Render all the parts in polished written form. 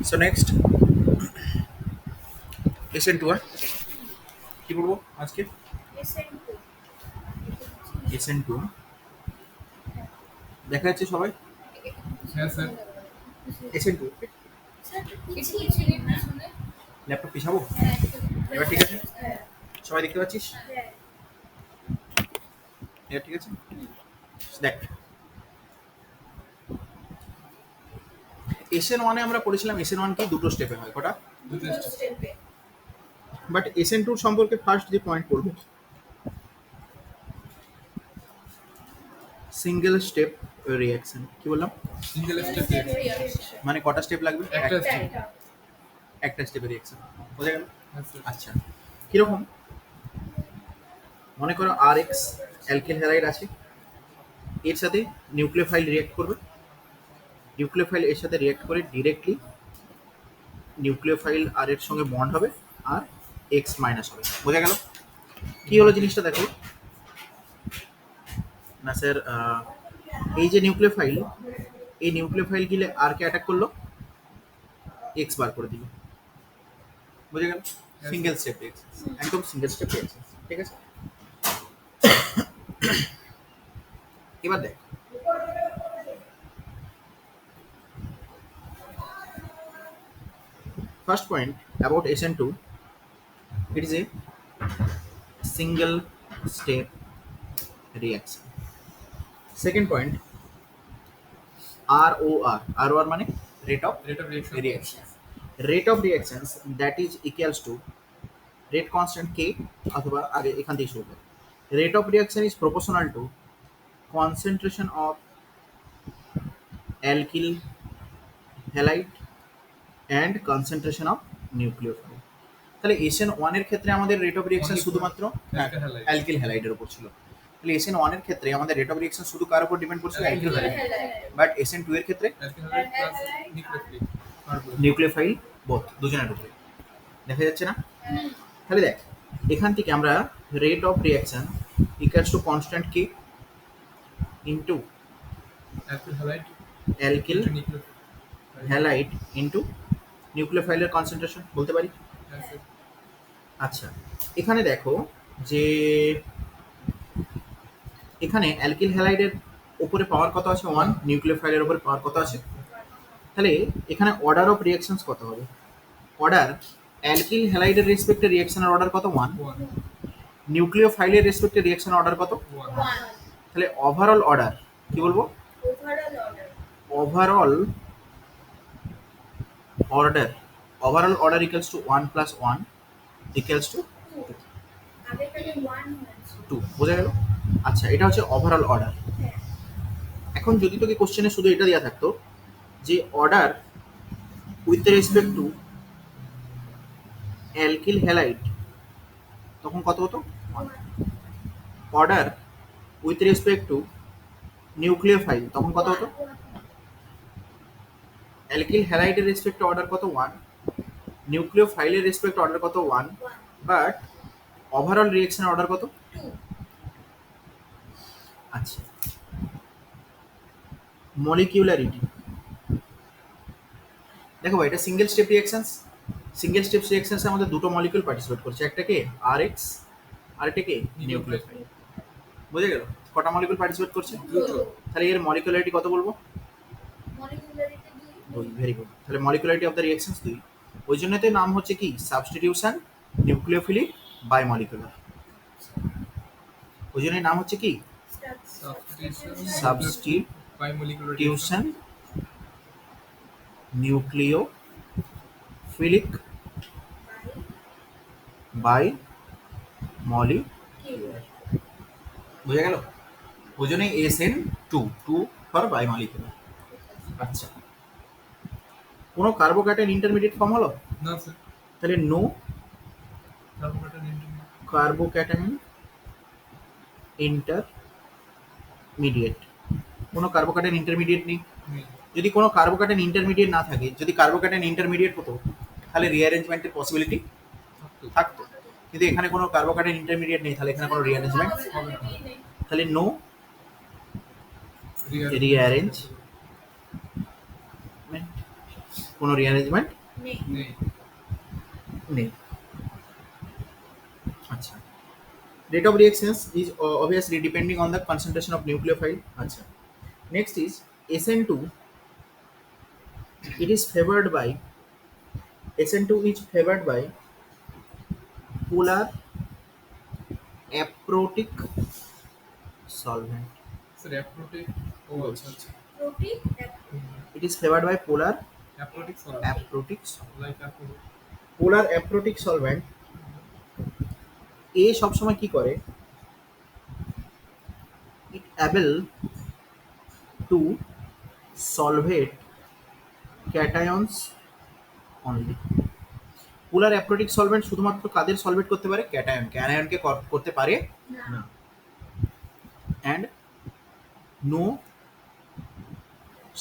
So next SN two কি বলবো আজকে এসএন টু দেখা যাচ্ছে সবাই হ্যাঁ স্যার। এসএন টু ল্যাপটপ পিছাবো এবার ঠিক আছে সবাই দেখতে পাচ্ছিস এবার ঠিক আছে দেখ এসএন ওয়ানে আমরা পড়েছিলাম এসএন ওয়ান কি দুটো স্টেপে হয় কটা দুটো স্টেপ। বাট এসএন টু সম্পর্কে ফার্স্ট যে পয়েন্ট করবো সিঙ্গেল স্টেপ রিঅ্যাকশন কি বললাম সিঙ্গেল স্টেপ মানে কটা স্টেপ লাগবে একটা স্টেপ। একটা স্টেপের রিঅ্যাকশন বোঝা গেল হ্যাঁ স্যার। আচ্ছা কিরকম মনে করো আর এক্স অ্যালকিল হ্যালাইড আছে এর সাথে নিউক্লিওফাইল রিঅ্যাক্ট করবে নিউক্লিওফাইল এর সাথে রিঅ্যাক্ট করে ডিরেক্টলি নিউক্লিওফাইল আর এর সঙ্গে বন্ড হবে আর এক্স মাইনাস হবে বোঝা গেল কি হলো জিনিসটা দেখো না স্যার এই যে নিউক্লিওফাইল এই নিউক্লিওফাইল গিলে আর কে অ্যাটাক করলো এক্স বার করে দিল বুঝে গেল সিঙ্গেল স্টেপ একদম সিঙ্গেল স্টেপ ঠিক আছে এবার দেখ first point about SN2 it is a single step reaction second point ROR মানে rate of rate of reaction. reactions rate of reactions that is equals to rate constant k অথবা আগে এখান থেকে শুরু করি rate of reaction is proportional to concentration of alkyl halide and concentration of nucleophile তাহলে SN one এর ক্ষেত্রে আমাদের রেট অফ রিঅ্যাকশন শুধুমাত্র Alkyl halide। অ্যালকিল হ্যালাইডের উপর ছিল তাহলে এসএন ওয়ান এর ক্ষেত্রে আমাদের রেট অফ রিঅ্যাকশন শুধু কার উপর ডিপেন্ড করছিল alkyl halide but SN two এর ক্ষেত্রে alkyl hydride plus nucleophilic nucleophile both দুজনের উপরে দেখা যাচ্ছে না তাহলে দেখ এখান থেকে আমরা rate of reaction equals to constant K into alkyl hydride alkyl into nucleophilic. Halide into নিউক্লিওফাইলের কনসেন্ট্রেশন বলতে পারি হ্যাঁ স্যার। আচ্ছা এখানে দেখো যে এখানে অ্যালকিল হ্যালাইডের উপরে পাওয়ার কত আছে ওয়ান নিউক্লিওফাইলের উপরে পাওয়ার কত আছে তাহলে এখানে অর্ডার অফ রিঅ্যাকশনস কত হবে অর্ডার অ্যালকিল হ্যালাইডের রেসপেক্টে রিঅ্যাকশনের অর্ডার কত ওয়ান ওয়ান নিউক্লিওফাইলের রেসপেক্টে রিঅ্যাকশনের অর্ডার কত ওয়ান। তাহলে ওভারঅল অর্ডার কি বলবো overall order overall order equals to one plus one equals to two বোঝা গেল আচ্ছা এটা হচ্ছে ওভারঅল অর্ডার এখন যদি তোকে কোশ্চেনে শুধু এটা দেওয়া থাকতো যে order with respect to alkyl halide তখন কত হতো order with respect to nucleophile তখন কত হতো অ্যালকিল হ্যালাইডের রেসপেক্টে অর্ডার কত ওয়ান নিউক্লিওফাইলের রেসপেক্ট অর্ডার কত ওয়ান বাট ওভারঅল রিঅ্যাকশনের অর্ডার কত আচ্ছা মলিকিউলারিটি দেখো ভাই এটা single step reactions single step রিঅ্যাকশনসে আমাদের দুটো মলিকিউল পার্টিসিপেট করছে একটাকে আরএক্স আরেকটাকে নিউক্লিওফাইল বুঝে গেল কটা মলিকিউল পার্টিসিপেট করছে দুটো। তাহলে এর মলিকুলারিটি কত বলবো দুই ভেরি গুড তাহলে মলিকুলারিটি অফ দ্য রিঅ্যাকশনস দুই ওই জন্য তো নাম হচ্ছে কি সাবস্টিটিউশন নিউক্লিওফিলিক বায়োমলিকুলার ওই জন্য নাম হচ্ছে কি সাবস্টিটিউশন নিউক্লিওফিলিক বাই মলিকুলার বুঝা গেল ওই জন্য SN two two for biomolecular আচ্ছা কোনো কার্বোক্যাটায়ন ইন্টারমিডিয়েট ফর্ম হলো না স্যার। তাহলে নো কার্বোক্যাটায়ন ইন্টারমিডিয়েট কোনো কার্বোক্যাটায়ন ইন্টারমিডিয়েট নেই নেই। যদি কোনো কার্বোক্যাটায়ন ইন্টারমিডিয়েট না থাকে যদি কার্বোক্যাটায়ন ইন্টারমিডিয়েট হতো তাহলে রিঅ্যারেঞ্জমেন্টের পসিবিলিটি থাকতো কিন্তু এখানে কোনো কার্বোক্যাটায়ন ইন্টারমিডিয়েট নেই তাহলে এখানে কোনো রিঅ্যারেঞ্জমেন্ট হবে না। তাহলে নো রিঅ্যারেঞ্জ কোনো রিঅ্যারেঞ্জমেন্ট নেই। নেই। আচ্ছা, rate of reactions is obviously depending on the concentration of nucleophile. আচ্ছা, next is SN2. It is favored by SN2 is favored by polar aprotic solvent. Sir aprotic ও আচ্ছা আচ্ছা protein It is favored by polar aprotic solvent aprotic solvent. Like aprotic polar aprotic solvent এ সবসময় কি করে, it able to solvate cations only. Polar aprotic solvent শুধুমাত্র কাদের solvate করতে পারে? ক্যাটায়নকে করতে পারে না। And no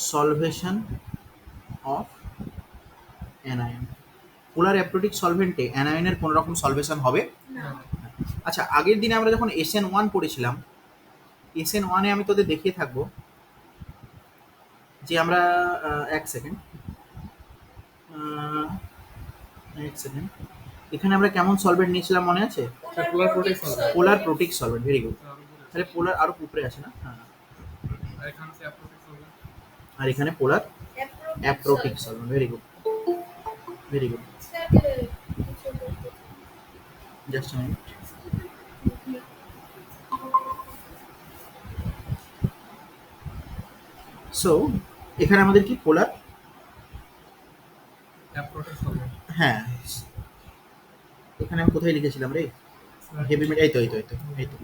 solvation of anion. Polar aprotic সলভেন্টে অ্যানায়নের কোনো রকম সলভেশন হবে না। আচ্ছা, আগের দিনে আমরা যখন SN1 পড়েছিলাম, SN1-এ আমি তোদের দেখিয়ে থাকবো যে আমরা এক সেকেন্ড এখানে আমরা কেমন সলভেন্ট নিয়েছিলাম মনে আছে? স্যার পোলার protic solvent polar protic solvent, very good. তাহলে পোলার আরো উপরে আছে না? হ্যাঁ। আর এখানে সে অ্যাপ্রোটিক সলভেন্ট আর এখানে polar aprotic solvent, very good, very good. Just a minute. So এখানে আমাদের কি পোলার, অ্যাপ্রোটিক সলভেন্ট হ্যাঁ এখানে আমি কোথায় লিখেছিলাম রে? হেভি মেটাল, এই তো।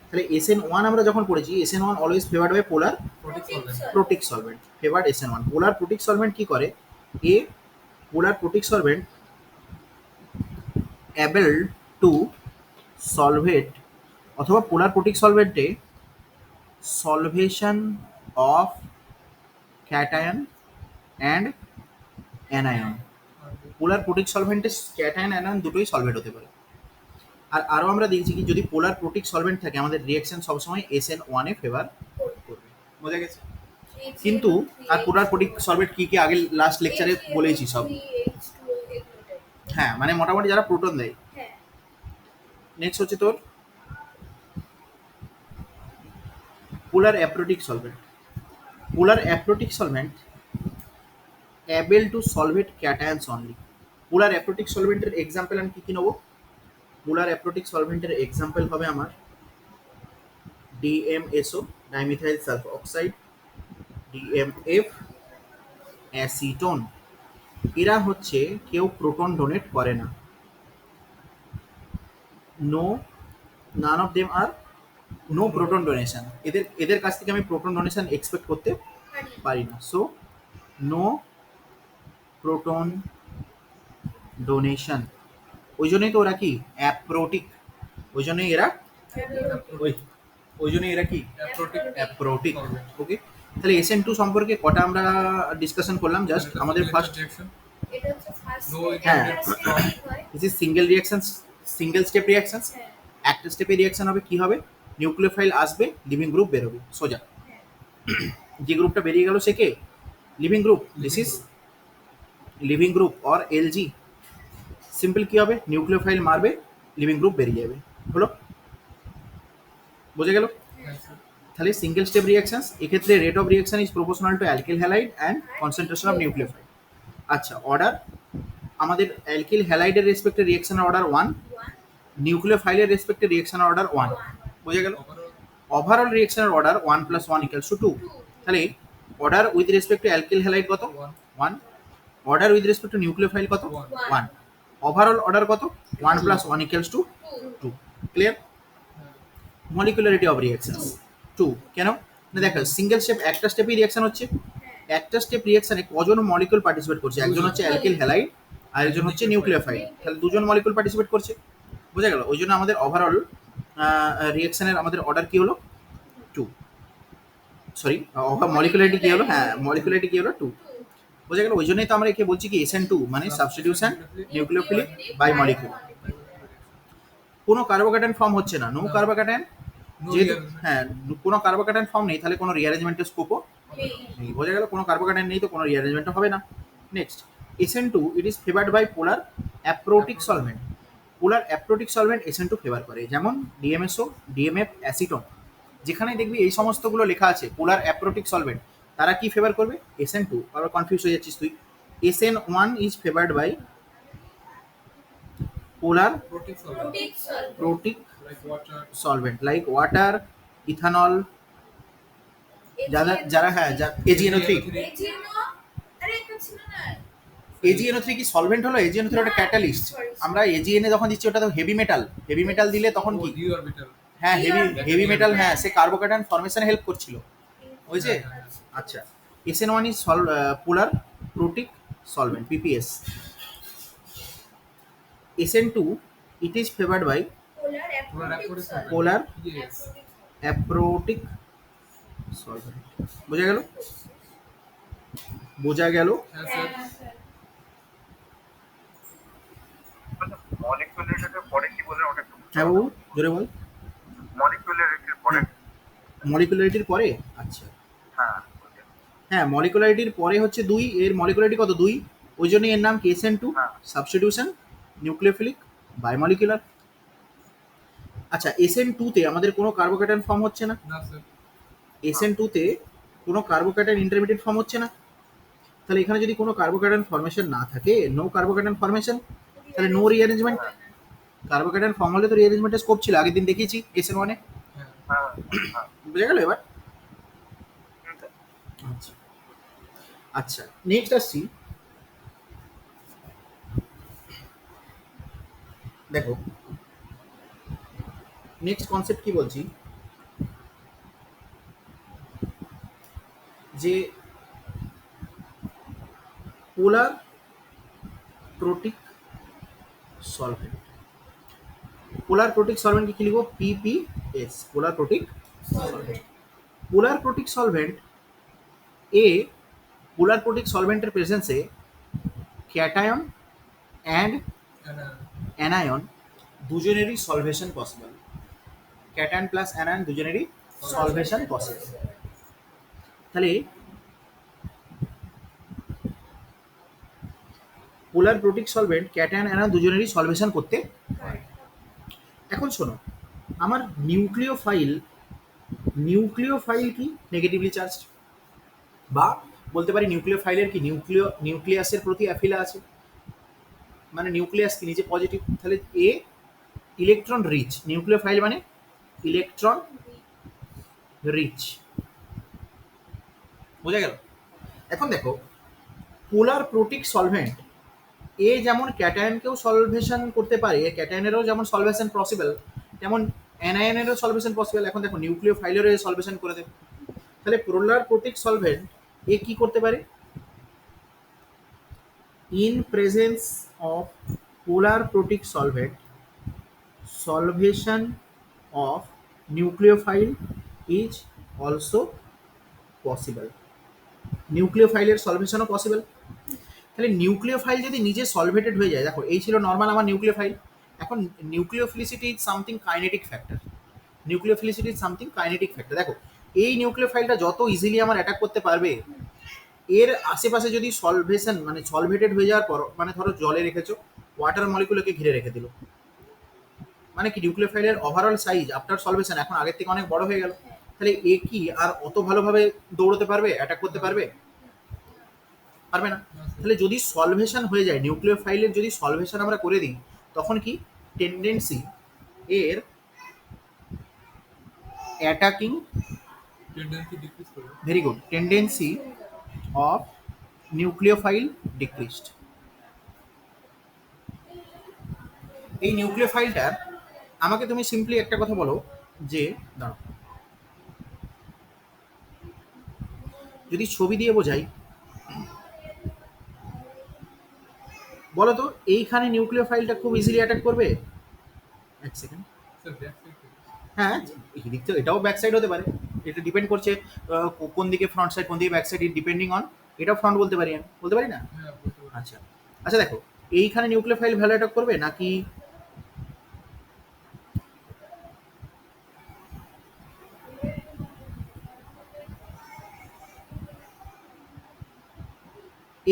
তাহলে SN1 আমরা যখন পড়েছি, SN1 always favoured by polar protic solvent protic solvent, favoured SN1। Polar protic solvent কি করে? A polar protic solvent able to solvate, অথবা পোলার প্রোটিক সলভেন্টে solvation of cation and anion. Polar protic সলভেন্টে cation anion দুটোই solvate হতে পারে। আর আরও আমরা দেখছি কি, যদি পোলার প্রোটিক সলভেন্ট থাকে আমাদের রিঅ্যাকশন সবসময় SN1-এ ফেভার করবে। বোঝা গেছে? কিন্তু আর পোলার প্রোটিক সলভেন্ট কি কি আগে লাস্ট লেকচারে বলেছি সব। হ্যাঁ, মানে মোটামুটি যারা প্রোটন দেয়। নেক্সট হচ্ছে তোর polar aprotic solvent. Polar aprotic solvent able to solvate cations only. Polar aprotic সলভেন্টের এক্সাম্পল আমি কি কি নেবো? পোলার অ্যাপ্রোটিক সলভেন্টের এক্সাম্পল হবে আমার DMSO, dimethyl sulphur oxide, DMF, acetone. এরা হচ্ছে কেউ প্রোটন ডোনেট করে না। None of them are no proton donation. এদের কাছ থেকে আমি প্রোটন ডোনেশন এক্সপেক্ট করতে পারি না। So no proton donation. ওই জন্যই তো ওরা কি অ্যাপ্রোটিক, ওই জন্যই এরা কি অ্যাপ্রোটিক। ওকে, তাহলে SN2 সম্পর্কে কটা আমরা ডিসকাশন করলাম? জাস্ট আমাদের ফার্স্ট, এটা হচ্ছে ফার্স্ট No, it হ্যাঁ। হয়। This is single reaction, single step reaction. হ্যাঁ, একটা স্টেপে রিঅ্যাকশন হবে, কি হবে? নিউক্লিওফাইল আসবে, লিভিং গ্রুপ বেরোবে সোজা। যে গ্রুপটা বেরিয়ে গেল সে কে? Leaving group. This is leaving group or LG। Simple কি হবে? নিউক্লিওফাইল মারবে, লিভিং গ্রুপ বেরিয়ে যাবে। হলো? বোঝা গেল? তাহলে সিঙ্গেল স্টেপ রিঅ্যাকশনস, এক্ষেত্রে rate of reaction is proportional to alkyl halide and concentration of nucleophile. আচ্ছা, অর্ডার আমাদের অ্যালকিল হ্যালাইডের রেসপেক্টে রিঅ্যাকশনের অর্ডার 1, নিউক্লিওফাইলের রেসপেক্টে রিঅ্যাকশনের অর্ডার 1। বোঝা গেল? ওভারঅল রিঅ্যাকশনের অর্ডার 1 + 1 = 2। তাহলে order with respect to alkyl halide কত? 1। Order with respect to nucleophile কত? 1। ওভারঅল অর্ডার কত? 1 + 1 = 2। ক্লিয়ার? Molecularity of reactions 2। কেন না? দেখো, সিঙ্গেল স্টেপ একটা স্টেপেই রিঅ্যাকশন হচ্ছে। একটা স্টেপ রিঅ্যাকশনে কজন মলিকুল পার্টিসিপেট করছে? একজন হচ্ছে অ্যালকিল হ্যালাইড আর একজন হচ্ছে নিউক্লিওফাইল। তাহলে দুজন মলিকুল পার্টিসিপেট করছে। বোঝা গেল? ওই জন্য আমাদের ওভারঅল রিঅ্যাকশনের আমাদের অর্ডার কি হলো? 2। সরি, মলিকুলারিটি কি হলো? হ্যাঁ, মলিকুলারিটি কি হলো? 2। বোঝা গেল? ওই জন্যই তো আমরা একে বলছি কি SN2 মানে সাবস্টিটিউশন নিউক্লিওফিলিক বাই মলিকুল। কোনো কার্বোক্যাটায়ন ফর্ম হচ্ছে না, নো কার্বোক্যাটায়ন। যেহেতু হ্যাঁ কোনো কার্বোক্যাটায়ন ফর্ম নেই, তাহলে কোনো রিঅ্যারেঞ্জমেন্টের স্কোপও নেই। বোঝা গেল? কোনো কার্বোক্যাটায়ন নেই তো কোনো রিঅ্যারেঞ্জমেন্টও হবে না। Next SN2 it is favoured by polar aprotic solvent. Polar aprotic solvent SN2 favour করে, যেমন DMSO, DMF, অ্যাসিটন। যেখানে দেখবি এই সমস্তগুলো লেখা আছে পোলার অ্যাপ্রোটিক সলভেন্ট, তারা কি ফেভার করবে? SN2। আবার কনফিউজ হয়ে যাচ্ছিস তুই। SN1 is favoured by polar Protein solvent. Protic solvent protic Like water. Solvent like water, ethanol, যারা হ্যাঁ AgNO3। এজিনো আরে এটা ছিল না AgNO3 কি সলভেন্ট হলো? AgNO3 ওটা ক্যাটালিস্ট। আমরা AgNA যখন দিচ্ছি ওটা তো হেভি মেটাল, হেভি মেটাল দিলে তখন Oh, কি? D orbital. হ্যাঁ হেভি মেটাল, হ্যাঁ সে কার্বোক্যাটায়ন ফর্মেশনে হেল্প করছিল, বুঝেছে? আচ্ছা SN1 is polar protic solvent PPS। SN2 it is favoured by polar Polar aprotic solvent. Solvent polar Yes. Aprotic solvent. বোঝা গেল? বোঝা গেল? Yes, sir. মলিকুলারিটির পরে কি বলে ওটা একটু হ্যাঁ বাবু জোরে বল। মলিকুলারিটির পরে মলিকুলারিটির পরে? আচ্ছা হ্যাঁ বুঝলি। হ্যাঁ, মলিকুলারিটির পরে হচ্ছে 2, এর মলিকুলারিটি কত? 2, ওই জন্যই এর নাম KSN2। হ্যাঁ। Substitution, nucleophilic, biomolecular. আচ্ছা SN2 তে আমাদের কোনো কার্বোক্যাটায়ন ফর্ম হচ্ছে না। No, sir. SN2 তে কোনো কার্বোক্যাটায়ন ইন্টারমিডিয়েট ফর্ম হচ্ছে না। তাহলে এখানে যদি কোনো কার্বোক্যাটায়ন ফর্মেশন না থাকে, নো কার্বোক্যাটায়ন ফর্মেশন, তাহলে নো রিঅ্যারেঞ্জমেন্ট। কার্বোক্যাটায়ন ফর্ম হলে তো রিঅ্যারেঞ্জমেন্টের স্কোপ ছিল, আগের দিন দেখিয়েছি SN1 এ। Yeah. হ্যাঁ হ্যাঁ বুঝা গেল এবার? ঠিক আছে। আচ্ছা আচ্ছা নেক্সট আসছি, দেখো নেক্সট কনসেপ্ট কি বলছি, যে পোলার protic solvent. Polar protic solvent কি লিখবো? PPS, polar protic solvent. Polar protic solvent এ, পোলার প্রোটিক সলভেন্টের প্রেজেন্সে ক্যাটায়ন অ্যান্ড And অ্যানায়ন দুজনেরই solvation possible. Cation plus anion দুজনেরই সলভেশন পসিবল। তাহলে polar protic solvent cation anion দুজনেরই সলভেশন করতে পারে। এখন শোনো, আমার নিউক্লিওফাইল কি? নেগেটিভলি চার্জড, বা বলতে পারি নিউক্লিওফাইলের কি নিউক্লিয়াসের প্রতি অ্যাফিলা আছে, মানে নিউক্লিয়াস কি নিজে পজিটিভ। তাহলে এ ইলেকট্রন রিচ, নিউক্লিওফাইল মানে ইলেকট্রন রিচ। বোঝা গেল? এখন দেখো পোলার প্রোটিক সলভেন্ট এ যেমন ক্যাটায়নকেও সলভেশন করতে পারে, ক্যাটায়নেরও যেমন সলভেশন পসিবল, তেমন অ্যানায়নেরও সলভেশন পসিবল। এখন দেখো নিউক্লিওফাইলেরও সলভেশন করে দেবে। তাহলে পোলার প্রোটিক সলভেন্ট এ কি করতে পারে? In presence of polar protic solvent, solvation of nucleophile is also possible. নিউক্লিওফাইলের সলভেশনও পসিবল। তাহলে নিউক্লিওফাইল যদি নিজে সলভেটেড হয়ে যায়, দেখো এই ছিল নর্মাল আমার নিউক্লিওফাইল, এখন nucleophilicity is something kinetic factor. Nucleophilicity is something kinetic factor. দেখো এই নিউক্লিওফাইলটা যত ইজিলি আমার অ্যাটাক করতে পারবে, এর আশেপাশে যদি সলভেশন মানে সলভেটেড হয়ে যাওয়ার পর, মানে ধরো জলে রেখেছো, ওয়াটার মলিকুলকে ঘিরে রেখে দিল, মানে কি নিউক্লিওফাইলের ওভারঅল সাইজ আফটার সলভেশন এখন আগের থেকে অনেক বড় হয়ে গেল। তাহলে এ কি আর অত ভালোভাবে দৌড়তে পারবে, অ্যাটাক করতে পারবে? পারবে না। তাহলে যদি সলভেশন হয়ে যায়, নিউক্লিওফাইলের যদি সলভেশন আমরা করে দিই, তখন কি টেন্ডেন্সি এর অ্যাটাকিং, tendency decrease করবে। Very good, tendency of nucleophile decreased. এই নিউক্লিওফাইলটার আমাকে তুমি সিম্পলি একটা কথা বলো, যে দাঁড়াও যদি ছবি দিয়ে বোঝাই, বলো তো এইখানে নিউক্লিওফাইলটা খুব ইজিলি অ্যাটাক করবে? এক সেকেন্ড, Sir, back side থেকে। হ্যাঁ এই দিক থেকে এটাও ব্যাক সাইড হতে পারে, এটা ডিপেন্ড করছে কোন দিকে ফ্রন্ট সাইড কোন দিকে ব্যাক সাইড, ডিপেন্ডিং অন। এটাও ফ্রন্ট বলতে পারি, আমি বলতে পারি না? হ্যাঁ, বলতে পারি। আচ্ছা আচ্ছা দেখো এইখানে নিউক্লিওফাইল ভ্যালু অ্যাটাক করবে নাকি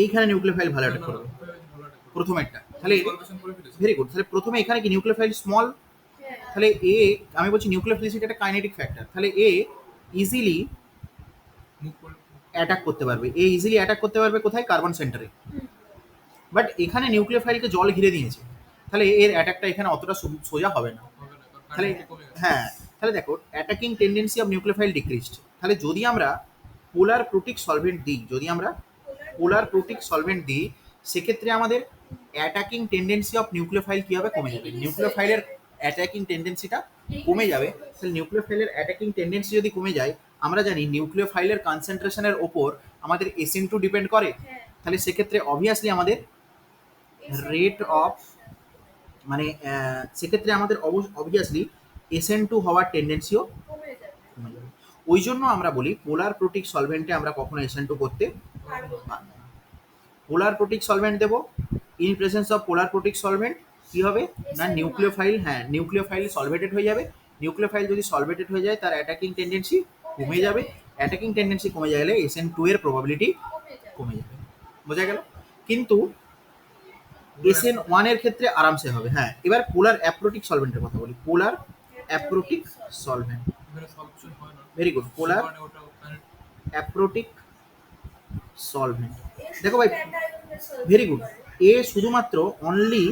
এইখানে নিউক্লিওফাইল ভালো অ্যাটাক করবে প্রথমেরটা, তাহলে সলভেশন করে ফেলেছি। Very good. তাহলে প্রথমে এখানে কি নিউক্লিওফাইল স্মল, হ্যাঁ তাহলে এ, আমি বলছি নিউক্লিওফিলিসিটি একটা কাইনেটিক ফ্যাক্টর, তাহলে এ ইজিলি মুভ করে অ্যাটাক করতে পারবে, এ ইজিলি অ্যাটাক করতে পারবে কোথায়, কার্বন সেন্টারে। হুম। বাট এখানে নিউক্লিওফাইলকে জল ঘিরে দিয়েছে, তাহলে এর অ্যাটাকটা এখানে অতটা সোজা হবে না। হবে না, কারণ তাহলে কারেন্ট কমে গেছে। হ্যাঁ, তাহলে দেখো attacking tendency of nucleophile decreased. তাহলে যদি আমরা পোলার প্রোটিক সলভেন্ট দিই, যদি আমরা পোলার প্রোটিক সলভেন্ট দিই, সেক্ষেত্রে আমাদের অ্যাটাকিং টেন্ডেন্সি অফ নিউক্লিওফাইল কী হবে, কমে যাবে। নিউক্লিওফাইলের অ্যাটাকিং টেন্ডেন্সিটা কমে যাবে। তাহলে নিউক্লিওফাইলের অ্যাটাকিং টেন্ডেন্সি যদি কমে যায়, আমরা জানি নিউক্লিওফাইলের কনসেন্ট্রেশনের ওপর আমাদের SN2 ডিপেন্ড করে। হ্যাঁ তাহলে সেক্ষেত্রে অবভিয়াসলি আমাদের রেট অফ মানে সেক্ষেত্রে আমাদের অবভিয়াসলি SN2 হওয়ার টেন্ডেন্সিও কমে যাবে কমে যাবে। ওই জন্য আমরা বলি পোলার প্রোটিক সলভেন্টে আমরা কখনো SN2 করতে পারবো না। পারবো না। পোলার প্রোটিক সলভেন্ট দেবো, in presence of polar protic solvent কী হবে না, SN1 নিউক্লিওফাইল, হ্যাঁ নিউক্লিওফাইল সলভেটেড হয়ে যাবে। নিউক্লিওফাইল যদি সলভেটেড হয়ে যায়, তার অ্যাটাকিং টেন্ডেন্সি কমে যাবে। অ্যাটাকিং টেন্ডেন্সি কমে গেলে SN2 এর প্রবাবিলিটি কমে যাবে কমে যাবে। বোঝা গেল? কিন্তু SN1 এর ক্ষেত্রে আরামসে হবে। হ্যাঁ, এবার পোলার অ্যাপ্রোটিক সলভেন্টের কথা বলি। পোলার অ্যাপ্রোটিক সলভেন্ট, এখানে সলভেশন হয় না। Very good. পোলার মানে ওটা ওখানে অ্যাপ্রোটিক সলভেন্ট, এর দেখো ভাই, ক্যাটায়নকে solve ভেরি গুড। করে। এ শুধুমাত্র অনলি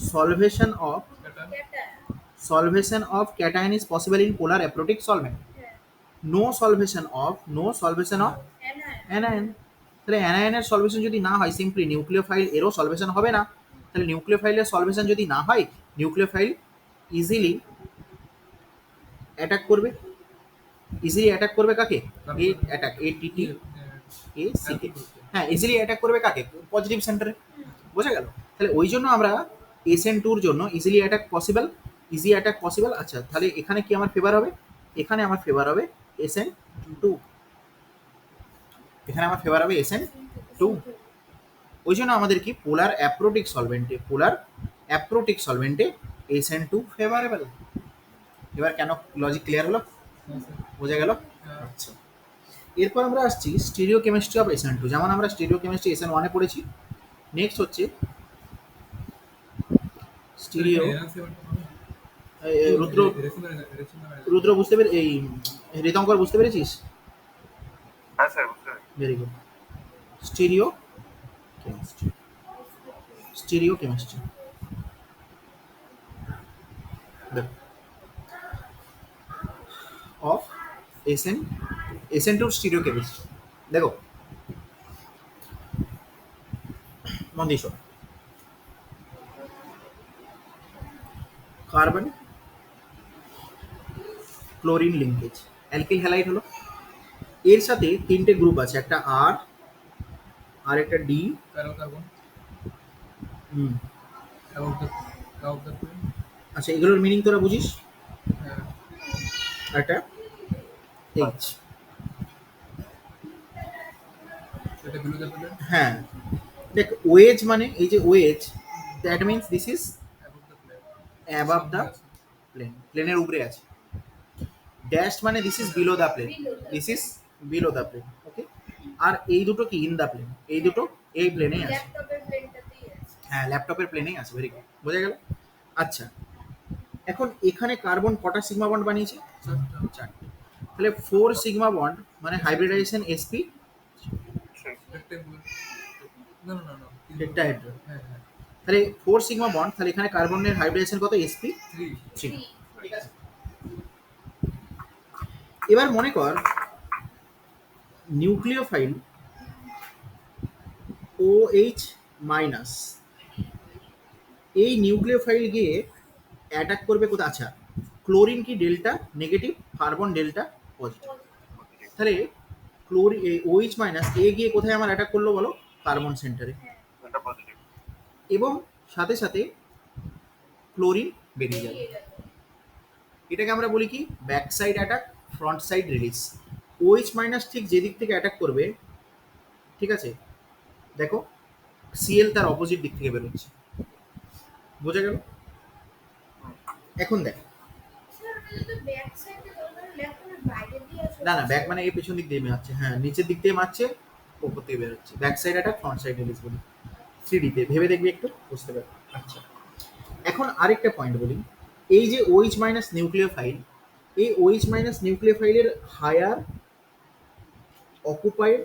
সলভেশন অফ এটা cation cation is possible in polar aprotic solvent. হ্যাঁ No solvation of anion anion. তাহলে অ্যানায়নের সলভেশন যদি না হয়, সিম্পলি নিউক্লিওফাইল এরও সলভেশন হবে না। তাহলে নিউক্লিওফাইলের সলভেশন যদি না হয়, নিউক্লিওফাইল ইজিলি অ্যাটাক করবে। ইজিলি অ্যাটাক করবে কাকে, এ অ্যাটাক ATT এ সিকে, হ্যাঁ ইজিলি অ্যাটাক করবে কাকে, পজিটিভ সেন্টারে। বোঝা গেল? তাহলে ওই জন্য আমরা SN2 জন্য easily attack possible, easy attack possible. আচ্ছা, তাহলে এখানে কি আমার ফেভার হবে, এখানে আমার ফেভার হবে SN2, এখানে আমার ফেভার হবে SN2। ওই জন্য আমাদের কি পোলার অ্যাপ্রোটিক সলভেন্টে SN2 ফেভারেবল। এবার কেন লজিক ক্লিয়ার হলো, বোঝা গেল? আচ্ছা, এরপর আমরা আসছি স্টিরিও কেমিস্ট্রি অফ SN2। যেমন আমরা স্টিরিও কেমিস্ট্রি SN1 এ পড়েছি, নেক্সট হচ্ছে স্টিরিও। রুদ্র রুদ্র বুঝতে পেরে, এই ঋতঙ্কর বুঝতে পেরেছিস? হ্যাঁ স্যার, বুঝতে পেরেছি। Very good. Stereo chemistry, stereo chemistry of SN2 stereo chemistry. দেখো মন দিয়ে শোনো। Carbon chlorine linkage, alkyl halide হলো। এর সাথে তিনটে গ্রুপ আছে, একটা আর, আর একটা ডি, কার্বন অ্যাবাউট দ্য আচ্ছা এগুলোর মিনিং তোরা বুঝিস? হ্যাঁ একটা এইচ, এটা বিলো দ্য প্লেন হ্যাঁ দেখ ওয়েজ মানে এই যে wedge, that means this is about the plane above the plane, প্লেনের উপরে আছে। ড্যাশ মানে this is below the plane, this is below the plane, okay. আর এই দুটো কি ইন দ্য প্লেন, এই দুটো এই প্লেনেই আছে। ল্যাপটপের প্লেনটাতেই আছে হ্যাঁ ল্যাপটপের প্লেনেই আছে, ভেরি গুড, বোঝা গেল। আচ্ছা, এখন এখানে কার্বন কটা সিগমা বন্ড বানিয়েছে, চারটে। তাহলে 4 সিগমা বন্ড মানে হাইব্রিডাইজেশন sp রেক্টেঙ্গুলার না না না না টেট্রাহেড্রাল। হ্যাঁ হ্যাঁ তাহলে 4 সিগমা বন্ড, তাহলে এখানে কার্বনের হাইব্রিডাইজেশন কত, sp3। 3 ঠিক আছে, এবার মনে কর নিউক্লিওফাইল OH মাইনাস, এই নিউক্লিওফাইল গিয়ে অ্যাটাক করবে কোথায়, আচ্ছা ক্লোরিন কি delta negative, carbon delta positive. তাহলে ক্লোরিন OH মাইনাস এ গিয়ে কোথায় আমার অ্যাটাক করলো বলো, কার্বন সেন্টারে, এটা পজিটিভ। এবং সাথে সাথে ক্লোরিন বেরিয়ে যাবে। বেরিয়ে গেল এটাকে আমরা বলি কি back side attack, front side release. OH minus ঠিক যেদিক থেকে অ্যাটাক করবে, ঠিক আছে, দেখো Cl তার অপোজিট দিক থেকে বেরোচ্ছে, বোঝা গেল? এখন দেখ, স্যার ওটা যদি ব্যাক সাইডে ধরে ল্যাপটপের বাইরে দিয়ে আসে না না ব্যাক মানে এই পেছন দিক দিয়ে মারছে, হ্যাঁ নিচের দিক দিয়ে মারছে, ওপর থেকে বেরোচ্ছে, back side attack, front side release বলি। 3D তে ভেবে দেখবি একটু, বুঝতে পারবি। আচ্ছা, এখন আরেকটা পয়েন্ট বলি, এই যে OH মাইনাস নিউক্লিওফাইল, এই OH মাইনাস নিউক্লিওফাইলের higher occupied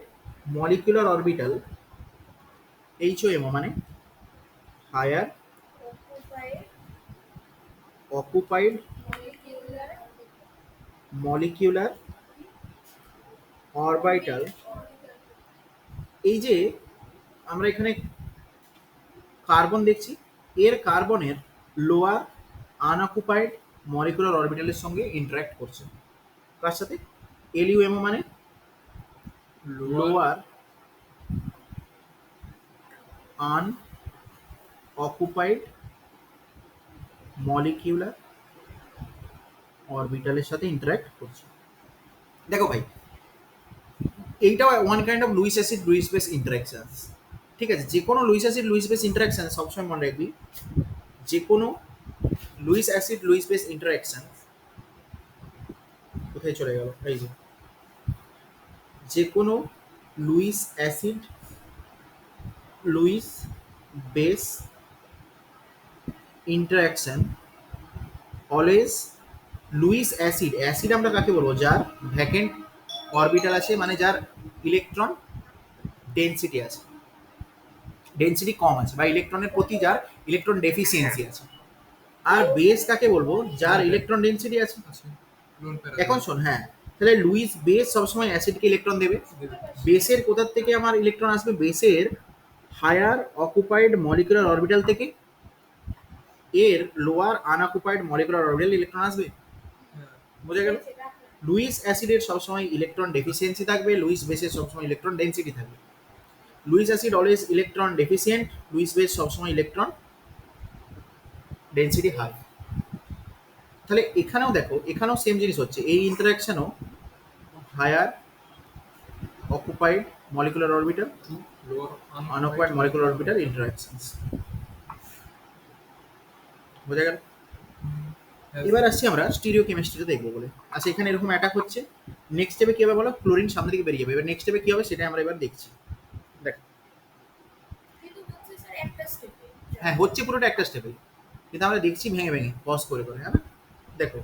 molecular orbital HOMO মানে হায়ার অকুপাইড মলিকুলার অরবিটাল। এই যে আমরা এখানে কার্বন দেখছি, এর কার্বনের লোয়ার আনঅকুপাইড মলিকুলার অরবিটালের সঙ্গে ইন্টারঅ্যাক্ট করছে। কার সাথে? LUMO মানে লোয়ার আনঅকুপাইড মলিকিউলার অরবিটালের সাথে ইন্টারঅ্যাক্ট করছে। দেখো ভাই, এইটা one kind of Luis acid Luis base interactions. ঠিক আছে, যে কোনো Luis acid Luis base interaction সবসময় মনে রাখবি, যে কোনো Luis acid Luis base interaction, কোথায় চলে গেল, এই যে কোনো Luis acid Luis base interaction always Luis acid, acid আমরা কাকে বলবো? যার ভ্যাকেন্ট অরবিটাল আছে, মানে যার ইলেকট্রন ডেনসিটি আছে, ডেনসিটি কম আছে, বা ইলেকট্রনের প্রতি যার ইলেকট্রন ডেফিসিয়েন্সি আছে। আর বেস কাকে বলবো? যার ইলেকট্রন ডেনসিটি আছে। আচ্ছা লোন প্যারা এখন শোন, হ্যাঁ, তাহলে লুইস বেস সবসময় অ্যাসিডকে ইলেকট্রন দেবে। বেসের কোথার থেকে আমার ইলেকট্রন আসবে? বেসের হায়ার অকুপাইড মলিকুলার অরবিটাল থেকে এর lower unoccupied molecular orbital electron আসবে। হ্যাঁ বোঝা গেল? লুইস অ্যাসিডের সবসময় ইলেকট্রন ডেফিসিয়েন্সি থাকবে, লুইস বেসের সবসময় ইলেকট্রন ডেনসিটি থাকবে। Lewis acid always electron deficient, Lewis base সবসময় ইলেকট্রন ডেনসিটি হাই। তাহলে এখানেও দেখো, এখানেও সেম জিনিস হচ্ছে, এই ইন্টারাকশনও higher occupied molecular orbital to lower unoccupied molecular orbital interactions. বোঝা গেল? এবার আসছি আমরা স্টিরিও কেমিস্ট্রিতে দেখবো বলে। আচ্ছা, এখানে এরকম অ্যাটাক হচ্ছে, নেক্সট স্টেপে কি হবে বলো? ক্লোরিন সামনে দিকে বেরিয়ে যাবে। এবার নেক্সট স্টেপে কি হবে সেটা আমরা এবার দেখছি। দেখো, কিন্তু হচ্ছে স্যার একটা স্টেপে। হ্যাঁ হচ্ছে পুরোটা একটা স্টেপে, কিন্তু আমরা দেখছি ভেঙে ভেঙে, পজ করে করে। হ্যাঁ, দেখো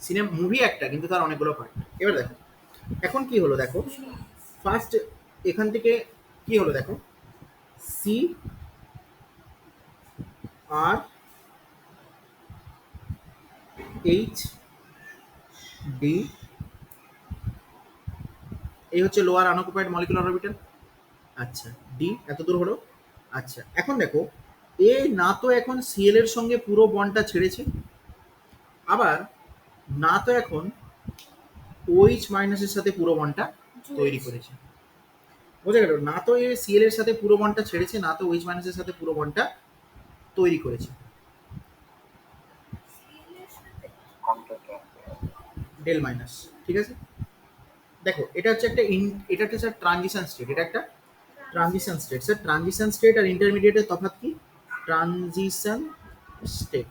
সিনেমা মুভি একটা, কিন্তু তার অনেকগুলো পার্ট। এবার দেখো এখন কি হলো, দেখো ফার্স্ট এখান থেকে কি হলো, দেখো সি আর এইচ ডি, এই হচ্ছে লোয়ার আনঅকুপাইড মলিকুলার অরবিটাল। আচ্ছা, ডি এত দূর হলো। আচ্ছা, এখন দেখো এ না তো এখন সিএল এর সঙ্গে পুরো বন্ডটা ছেড়েছে, আবার না তো এখন OH মাইনাসের সাথে পুরো বন্ডটা তৈরি করেছে। বোঝা গেল? না তো এ সিএল এর সাথে পুরো বন্ডটা ছেড়েছে, না তো OH মাইনাসের সাথে পুরো বন্ডটা তৈরি করেছে। কন্ট্যাক্ট ডেল মাইনাস, ঠিক আছে। দেখো এটা হচ্ছে একটা এটা হচ্ছে ট্রানজিশন স্টেট, এটা একটা transition state. Sir transition state আর ইন্টারমিডিয়েটের তফাৎ কি? ট্রানজিশন স্টেট,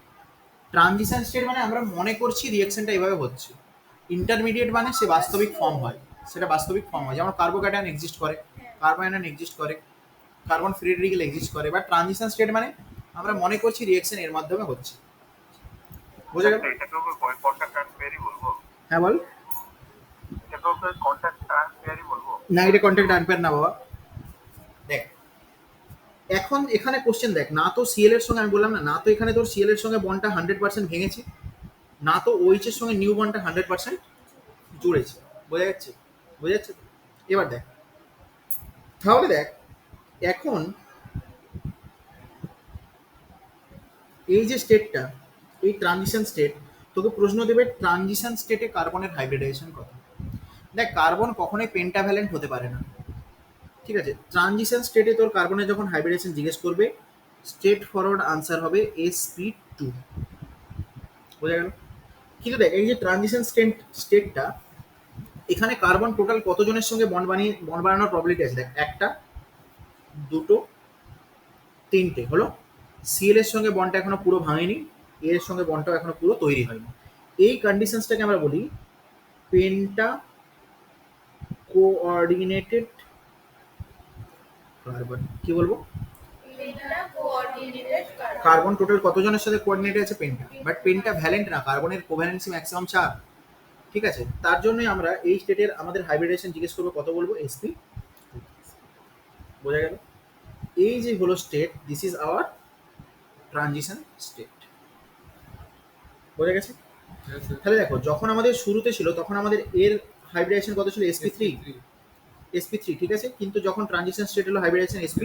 ট্রানজিশন স্টেট মানে আমরা মনে করছি রিঅ্যাকশনটা এভাবে হচ্ছে, ইন্টারমিডিয়েট মানে সে বাস্তবিক ফর্ম হয়, সেটা বাস্তবিক ফর্ম হয়, যেমন কার্বোক্যাটায়ন এক্সিস্ট করে, কার্বোয়ানায়ন এক্সিস্ট করে, কার্বন ফ্রি রেডিকেল এক্সিস্ট করে। বা ট্রানজিশন স্টেট মানে আমরা মনে করছি রিঅ্যাকশন এর মাধ্যমে হচ্ছে। বোঝা গেল? এটাকে কন্ট্যাক্ট ট্রান্সফারই বলবো, হ্যাঁ বল। এটাকে কন্ট্যাক্ট ট্রান্সফারই বলবো। না, এটা কন্ট্যাক্ট আনপেয়ার না বাবা। দেখ এখন এখানে কোশ্চেন দেখ, না তো সিএল এর সঙ্গে, আমি বললাম না, না তো এখানে তোর সিএল এর সঙ্গে বন্ডটা 100% ভেঙেছে, না তো OH এর সঙ্গে নিউ বন্ডটা 100% জুড়েছে। বোঝা যাচ্ছে? বোঝা যাচ্ছে তো? এবার দেখ, তাহলে দেখ এখন এই যে স্টেটটা, এই ট্রানজিশন স্টেট, তোকে প্রশ্ন দেবে ট্রানজিশন স্টেটে কার্বনের হাইব্রিডাইজেশন কত। দেখ কার্বন কখনোই পেন্টাভ্যালেন্ট হতে পারে না, ঠিক আছে। ট্রানজিশন স্টেটে তোর কার্বনের যখন হাইব্রিডেশন জিজ্ঞেস করবে, স্ট্রেট ফরওয়ার্ড আনসার হবে sp2। বোঝা গেল? কিন্তু দেখ এই যে ট্রানজিশন স্টেটটা, এখানে কার্বন টোটাল কতজনের সঙ্গে বন্ড বানানোর প্রবলিটি আছে? দেখ একটা, দুটো, তিনটে হলো। সিএল এর সঙ্গে বন্ডটা এখনো পুরো ভাঙেনি, এর সঙ্গে বন্ডটাও এখনো পুরো তৈরি হয়নি। এই কন্ডিশনসটাকে আমরা বলি পেন্টা কোঅর্ডিনেটেড কার্বন কি বলবো penta coordinated carbon. Carbon total কতজনের সাথে কোঅর্ডিনেটে আছে পেন্টা, বাট পেন্টা ভ্যালেন্ট না, কার্বনের কোভ্যালেন্সি ম্যাক্সিমাম 4, ঠিক আছে। তার জন্যই আমরা এই স্টেটের আমাদের হাইব্রিডেশন জিজ্ঞেস করবো কত বলবো sp, বোঝা গেল। এই যে হলো state, this is our transition state, বোঝা গেছে। Yes, sir. তাহলে দেখো যখন আমাদের শুরুতে ছিল তখন আমাদের এর হাইব্রিডেশন কত ছিল sp3, sp3 ঠিক আছে, কিন্তু যখন ট্রানজিশন স্টেট হলো হাইব্রিডেশন sp,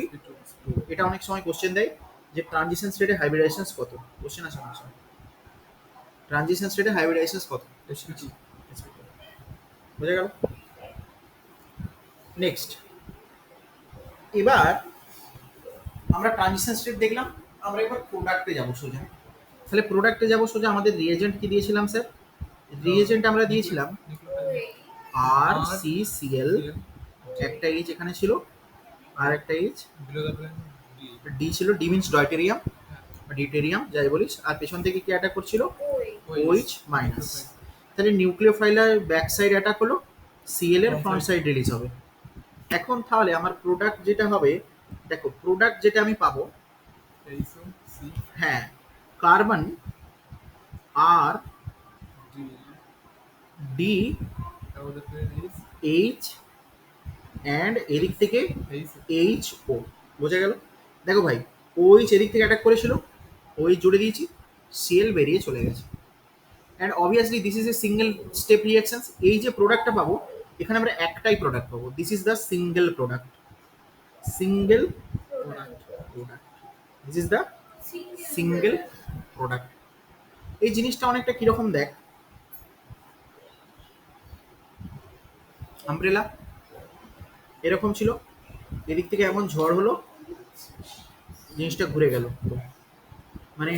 এটা অনেক সময় কোশ্চেন দেয় যে ট্রানজিশন স্টেটে হাইব্রিডেশন কত, কোশ্চেন আসে অনেক সময় ট্রানজিশন স্টেটে হাইব্রিডেশন কত, SPG. বোঝা গেল। নেক্সট, এবার আমরা ট্রানজিশন স্টেট দেখলাম, আমরা এবার প্রোডাক্টে যাব সোজা। তাহলে প্রোডাক্টে যাব সোজা, আমাদের রিএজেন্ট কি দিয়েছিলাম স্যার, রিএজেন্ট আমরা দিয়েছিলাম আর সি সিএল, একটা এইচ এখানে ছিল আর একটা H Below the plane, D. D ছিল, ডি মিনস ডয়টেরিয়াম বা ডিটেরিয়াম যাই বলিস, আর পেছন থেকে কি অ্যাটাক করছিল ওই ওইচ মাইনাস। তাহলে নিউক্লিওফাইলার ব্যাক সাইড অ্যাটাক হলো, সিএল এর ফ্রন্ট সাইড রিলিজ হবে। এখন তাহলে আমার প্রোডাক্ট যেটা হবে, দেখো প্রোডাক্ট যেটা আমি পাবো, ISO, C, হ্যাঁ কার্বন আর D. D Above the plane is H and এদিক থেকে ISO. এইচ ও, বোঝা গেল। দেখো ভাই ওইচ এদিক থেকে অ্যাটাক করেছিল, ওইচ জুড়ে দিয়েছি, সিএল বেরিয়ে চলে গেছে। And obviously this is a single step reaction. এই যে প্রোডাক্টটা পাবো এখানে আমরা একটাই প্রোডাক্ট পাবো, this is the single product, single product, this is the single product. এই জিনিসটা অনেকটা কিরকম দেখ, আমব্রেলা এরকম ছিল, এদিক থেকে এমন ঝড় হলো, জিনিসটা ঘুরে গেল মানে,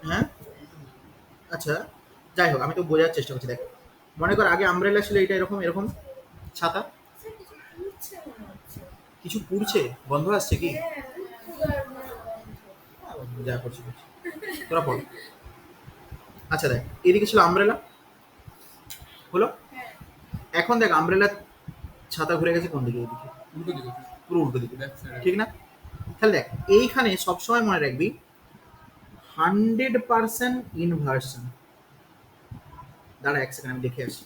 হ্যাঁ আচ্ছা যাই হোক আমি তো বোঝার চেষ্টা করছি। দেখ মনে কর আগে আমব্রেলা ছিল এটা এরকম এরকম ছাতা, স্যার কিছু পুড়ছে মনে হচ্ছে। কিছু পুড়ছে গন্ধ আসছে কি, হ্যাঁ, পুরার গন্ধ। যা করছি করছি। তোরা পড়। আচ্ছা দেখ এদিকে ছিল আমব্রেলা হলো, হ্যাঁ, এখন দেখ আমব্রেলা ছাতা ঘুরে গেছে কোন দিকে, এদিকে উল্টো দিকে, পুরো উল্টো দিকে, back side. ঠিক না। তাহলে দেখ এইখানে সবসময় মনে রাখবি 100% ইনভার্সন। দাঁড়া এক সেকেন্ড আমি দেখে আসি।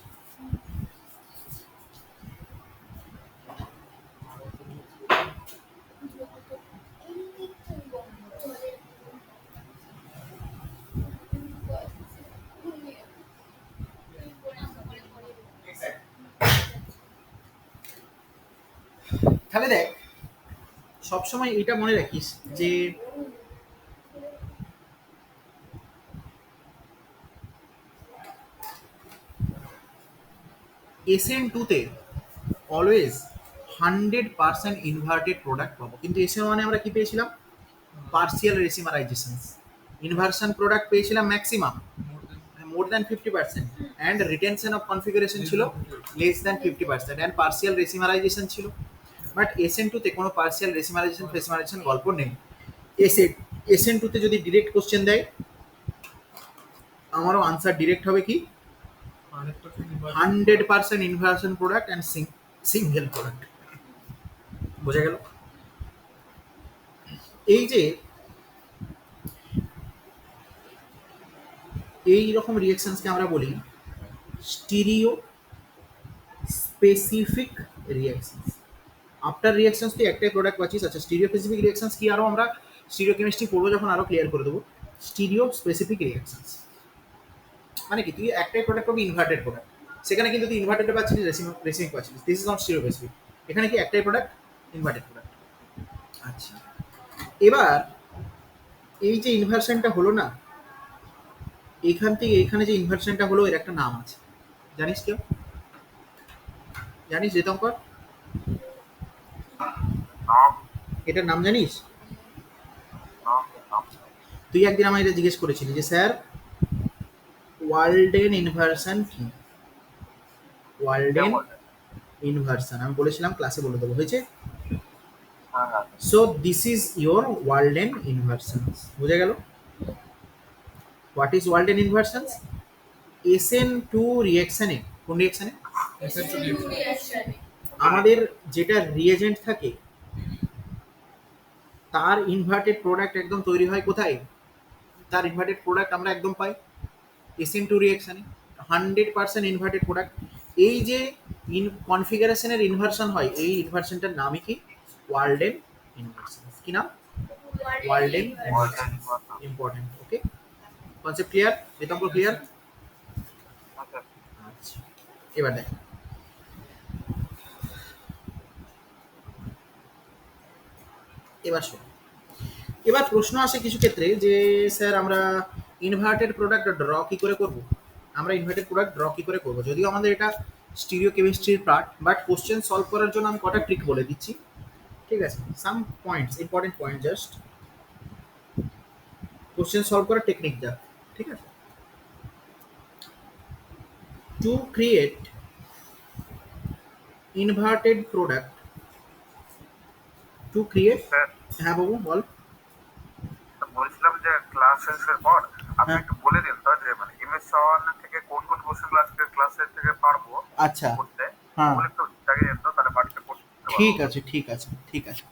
তাহলে দেখ সবসময় এটা মনে রাখিস যে SN2 তে অলওয়েজ 100% ইনভার্টেড প্রোডাক্ট পাবো, কিন্তু SN1 এ আমরা কি পেয়েছিলাম, পার্সিয়াল রেসিমারাইজেশন। ইনভার্সন প্রোডাক্ট পেয়েছিলাম maximum More than more than 50% and retention of configuration ছিল less than 50% and partial resimerization ছিল। বাট SN2 তে কোনো পার্সিয়াল রেসিমারাইজেশন গল্প নেই। SN2 তে যদি ডিরেক্ট কোশ্চেন দেয় আমারও আনসার ডিরেক্ট হবে কি 100% inverted. 100% inversion product and single product, বোঝা গেল। এই যে এই রকম রিঅ্যাকশনসকে আমরা বলি stereo specific reactions. After reactions তুই একটাই প্রোডাক্ট পাচ্ছিস। আচ্ছা স্টিরিও স্পেসিফিক রিঅ্যাকশনস কি, আরও আমরা স্টিরিও কেমিস্ট্রি পড়বো যখন আরও ক্লিয়ার করে দেবো। স্টিরিও স্পেসিফিক রিঅ্যাকশনস মানে কি, তুই একটাই প্রোডাক্ট পাবি ইনভার্টেড প্রোডাক্ট, সেখানে কিন্তু তুই ইনভার্টেড পাচ্ছিস রেসিমিক পাচ্ছিস, this is not stereo specific. এখানে কি একটাই প্রোডাক্ট ইনভার্টেড প্রোডাক্ট। আচ্ছা এবার এই যে ইনভার্সনটা হলো না, এইখান থেকে এইখানে যে ইনভার্সনটা হলো এর একটা নাম আছে, জানিস কেউ, জানিস রেতঙ্কর নাম এটার নাম জানিস? নাম নাম তুই একদিন আমায় এটা জিজ্ঞেস করেছিলি যে স্যার ওয়ার্ল্ডেন ইনভার্সন কি, ওয়ার্ল্ডেন কেমন? ইনভার্সন আমি বলেছিলাম ক্লাসে বলে দেবো, হয়েছে। হ্যাঁ হ্যাঁ so this is your Walden inversions, বোঝা গেল। What is Walden inversions? SN2 রিঅ্যাকশনে, কোন রিঅ্যাকশনে SN2 reaction. আমাদের যেটা রিএজেন্ট থাকে তার ইনভার্টেড প্রোডাক্ট একদম তৈরি হয় কোথায়? তার ইনভার্টেড প্রোডাক্ট আমরা একদম পাই SN2 রিঅ্যাকশানে, 100% ইনভার্টেড প্রোডাক্ট। এই যে কনফিগারেশনের ইনভার্সন হয়, এই ইনভার্সনটার নামই কি? Walden inversion. কি নাম? Walden inversion. ইম্পর্টেন্ট। ওকে, কনসেপ্ট ক্লিয়ার? বিতম্ব ক্লিয়ার? আচ্ছা আচ্ছা, এবার দেখ, এবার শোন, এবার প্রশ্ন আসে কিছু ক্ষেত্রে যে স্যার আমরা ইনভার্টেড প্রোডাক্ট ড্র কি করে করব? আমরা ইনভার্টেড প্রোডাক্ট ড্র কি করে করব? যদিও আমাদের এটা স্টিরিও কেমিস্ট্রির পার্ট, বাট কোশ্চেন সলভ করার জন্য আমি কটা ট্রিক বলে দিচ্ছি, ঠিক আছে? সাম points, important point, just question solve করার টেকনিক যা, ঠিক আছে? Two create inverted product, to create, sir, হ্যাঁ বাবু বল। বলছিলাম যে ক্লাস শেষের পর আপনি হ্যাঁ। একটু বলে দিন তো যে মানে এমএস ওয়ান থেকে কোন কোন কোশ্চেনগুলো আজকে ক্লাসের থেকে পারবো আচ্ছা, করতে, হ্যাঁ, ওগুলো একটু জানিয়ে দিন তো, তাহলে বাড়িতে করতে পারবো। ঠিক আছে ঠিক আছে ঠিক আছে।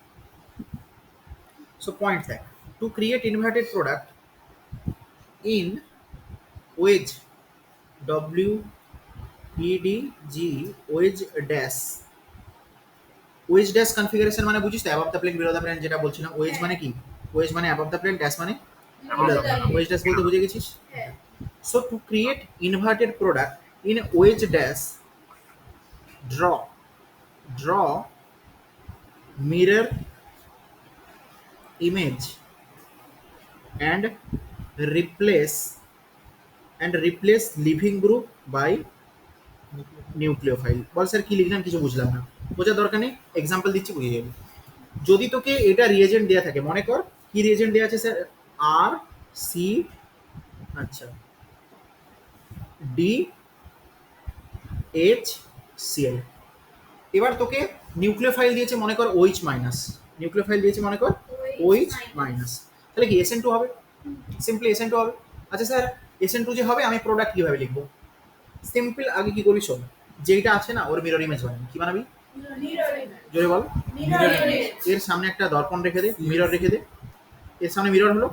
So point that to create inverted product in wedge WEDG wedge dash, wedge dash configuration মানে বুঝিস তো, above the plane below the plane যেটা বলছিলাম। wedge মানে কি? wedge মানে above the plane, dash মানে below the plane। wedge dash বলতে বুঝে গেছিস? হ্যাঁ So to create inverted product in wedge dash, draw mirror image and replace living group by nucleophile. Ball sir কি লিখলাম, কিছু বুঝলাম না, বোঝার দরকার নেই, এক্সাম্পল দিচ্ছি বুঝে যাবি। যদি তোকে এটা রিয়েজেন্ট দেওয়া থাকে, মনে কর কি রিয়েজেন্ট দেওয়া আছে স্যার? আর সি, আচ্ছা, ডি এইচ সিএল। এবার তোকে নিউক্লিওফাইল দিয়েছে মনে কর OH মাইনাস, নিউক্লিওফাইল দিয়েছে মনে কর OH মাইনাস, তাহলে কি SN2 হবে? সিম্পলি SN2 হবে। আচ্ছা স্যার SN2 যে হবে, আমি প্রোডাক্ট কিভাবে লিখবো? সিম্পল, আগে কি করবি শোন, যেটা আছে না ওর মিরর ইমেজ বানাবি। কি বানাবি? জোরে বল। এর সামনে একটা দর্পণ রেখে দে, মিরর রেখে দে, এর সামনে মিরর হলো,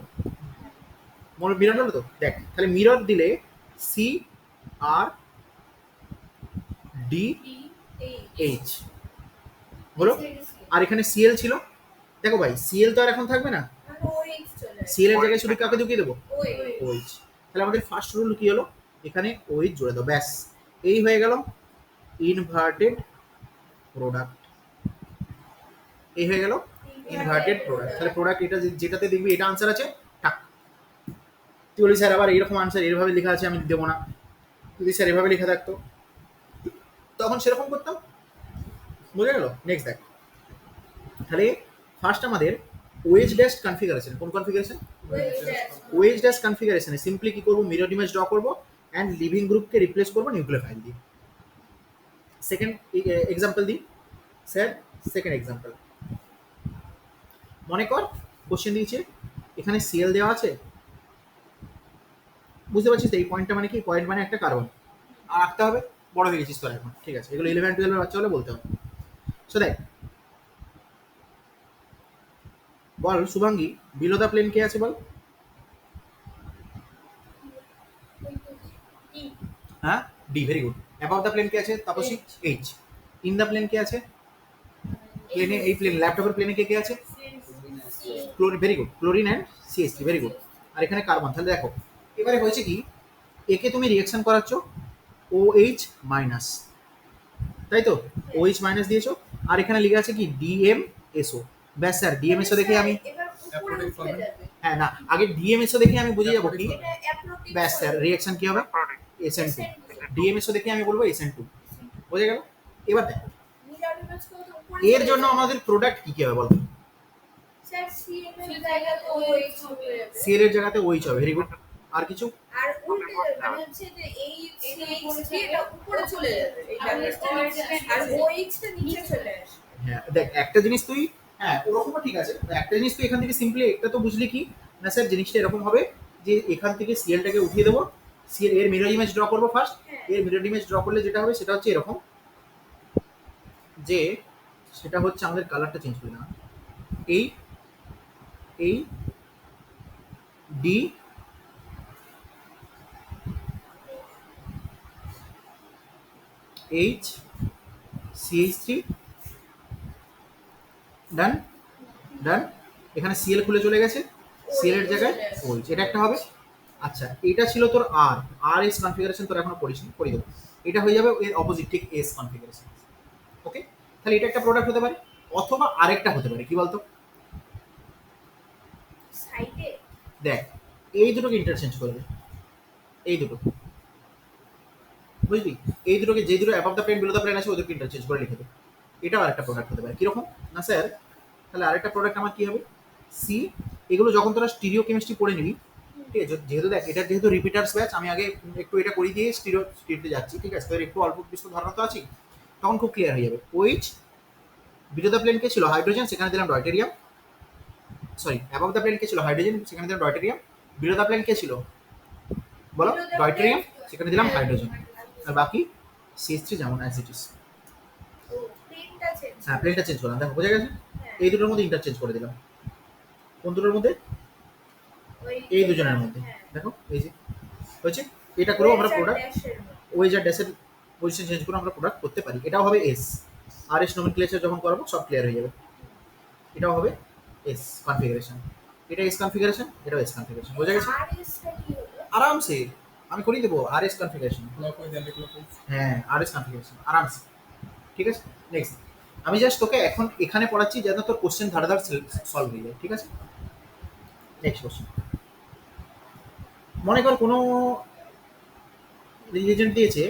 মিরর হলো তো, দেখ তাহলে মিরর দিলে সি আর ডি এইচ হলো, আর এখানে সিএল ছিল। দেখো ভাই সিএল তো আর এখন থাকবে না, সিএল এর জায়গায় শুধু কাকে ঢুকিয়ে দেবো? ওইচ। তাহলে আমাদের ফার্স্ট রুল কি হলো? এখানে ওইচ জুড়ে দাও, ব্যাস এই হয়ে গেল ইনভার্টেড প্রোডাক্ট, এই হয়ে গেল ইনভার্টেড প্রোডাক্ট। তাহলে প্রোডাক্ট এটা যেটাতে দেখবি এটা আনসার আছে, টাক। তুই বলি স্যার আবার এরকম আনসার এভাবে লেখা আছে, আমি দেবো না। যদি স্যার এভাবে লেখা থাকতো তখন সেরকম করতাম, বুঝে গেল? নেক্সট দেখ, তাহলে ফার্স্ট আমাদের ওয়েজ ড্যাশ কনফিগারেশন, কোন কনফিগারেশন? ওয়েজ ড্যাশ কনফিগারেশনে সিম্পলি কি করবো? মিরর ইমেজ ড্র করবো অ্যান্ড লিভিং গ্রুপকে রিপ্লেস করবো নিউক্লিওফাইল দিয়ে। সেকেন্ড এক্সাম্পল দিই স্যার, সেকেন্ড এক্সাম্পল মনে কর কোশ্চেন দিয়েছে, এখানে সিএল দেওয়া আছে, বুঝতে পারছিস এই পয়েন্টটা মানে কি? পয়েন্ট মানে একটা কার্বন, আর রাখতে হবে, বড় হয়ে গেছিস তোর এখন, ঠিক আছে? এগুলো 11-12 বাচ্চা হলে বলতে হবে। সো দেখ, বল শুভাঙ্গী, বিলো দ্য প্লেন কে আছে বল? হ্যাঁ, D, very good. Above the plane কে আছে? Tapasi, H. In the plane কে আছে? প্লেনে, এই প্লেন ল্যাপটপের প্লেনে কে কে আছে? Chlorine, very good, chlorine and CH3, very good. আর এখানে কার্বন। তাহলে দেখো এবারে হয়েছে কি, একে তুমি রিঅ্যাকশন করাচ্ছ OH মাইনাস, তাই তো? OH মাইনাস দিয়েছো, আর এখানে লিখে আছে কি DMSO। ব্যাস স্যার, DMSO দেখে আমি, হ্যাঁ না, আগে DMSO দেখে আমি বুঝে যাবো কি, ব্যাস স্যার রিঅ্যাকশন কি হবে? SN2। DMSO দেখে আমি বলবো SN2, বুঝে গেল? এবার দেখো এর জন্য আমাদের প্রোডাক্ট কি কি হবে বলতো? সিএল এর জায়গাতে OH হবে, ভেরি গুড। আর কিছু? আর উল্টে মানে হচ্ছে যে এই এটা উপরে চলে যাবে, আর ওইটা নিচে চলে আসবে। হ্যাঁ দেখ, একটা জিনিস তুই, হ্যাঁ ওরকমও ঠিক আছে, একটা জিনিস তুই এখান থেকে সিম্পলি একটা তো বুঝলি কি না স্যার, জিনিসটা এরকম হবে যে এখান থেকে সিএলটাকে উঠিয়ে দেবো, সিএল এর মিরর ইমেজ ড্র করবো ফার্স্ট, এর মিরর ইমেজ ড্র করলে যেটা হবে সেটা হচ্ছে এরকম, যে সেটা হচ্ছে আমাদের কালারটা চেঞ্জ করে না, এই এই ডি এইচ সিএইচ থ্রি ডান ডান। এখানে সিএল খুলে চলে গেছে, সিএল এর জায়গায় ওইচ, এটা একটা হবে। আচ্ছা এটা ছিল তোর আর আর এস কনফিগারেশন, তোর এখনো পড়িসনি, পড়ি দেবো। এটা হয়ে যাবে এর অপোজিট, ঠিক এস কনফিগারেশন। ওকে, তাহলে এটা একটা প্রোডাক্ট হতে পারে, অথবা আরেকটা হতে পারে কি বলতো, সাইডে দেখ এই দুটোকে ইন্টারচেঞ্জ করবে, এই দুটো বুঝলি, এই দুটোকে, যে দুটো above the plane below the plane আছে ওদেরকে ইন্টারচেঞ্জ করে লিখে দেবে। এটাও আরেকটা প্রোডাক্ট হতে পারে, কিরকম না স্যার, তাহলে আরেকটা প্রোডাক্ট আমার কি হবে, সি। এগুলো যখন তোরা স্টিরিও কেমিস্ট্রি পড়ে নিবি, ঠিক আছে, যেহেতু দেখ এটা যেহেতু রিপিটার্স ব্যাচ, আমি আগে একটু এটা করে দিয়ে স্টিরিওতে যাচ্ছি, ঠিক আছে, তোর একটু অল্প বিস্তর ধারণা তো আছি, তখন খুব ক্লিয়ার হয়ে যাবে। ওইচ বিলো দ্য প্লেন কে ছিল হাইড্রোজেন, সেখানে দিলাম deuterium, sorry above the plane কে ছিল হাইড্রোজেন, সেখানে দিলাম ডয়টেরিয়াম। বিলো দ্য প্লেন কে ছিল বলো, ডয়টেরিয়াম, সেখানে দিলাম হাইড্রোজেন। আর বাকি সিএস থ্রি যেমন অ্যাজ ইট ইজ। ও প্লেনটা চেঞ্জ হ্যাঁ প্লেনটা চেঞ্জ করলাম, দেখো বোঝা গেছে। এই দুটোর মধ্যে ইন্টারচেঞ্জ করে দিলাম, কোন দুটোর মধ্যে, এই দুজনের মধ্যে, দেখো এই যে হয়েছে। এটা করেও আমরা প্রোডাক্ট ওয়েজ আর ড্যাশের পজিশন চেঞ্জ করে আমরা প্রোডাক্ট করতে পারি। এটাও হবে এস, আর এস নোমেনক্লেচার যখন করাবো সব ক্লিয়ার হয়ে যাবে। এটাও হবে এস কনফিগারেশন, এটা এস কনফিগারেশন, এটাও এস কনফিগারেশন, বোঝা গেছে আর এসটা কি হলো? আরামসে। আমি করিয়ে দেবো R S configuration, clockwise anti clockwise. হ্যাঁ আর এস কনফিগারেশন আরামসে, ঠিক আছে। নেক্সট, আমি জাস্ট তোকে এখন এখানে পড়াচ্ছি যেন তোর কোশ্চেন ধার ধার সলভ হয়ে যায়, ঠিক আছে। নেক্সট কোশ্চেন, মনে কর কোনো রিজেন্ট দিয়েছে,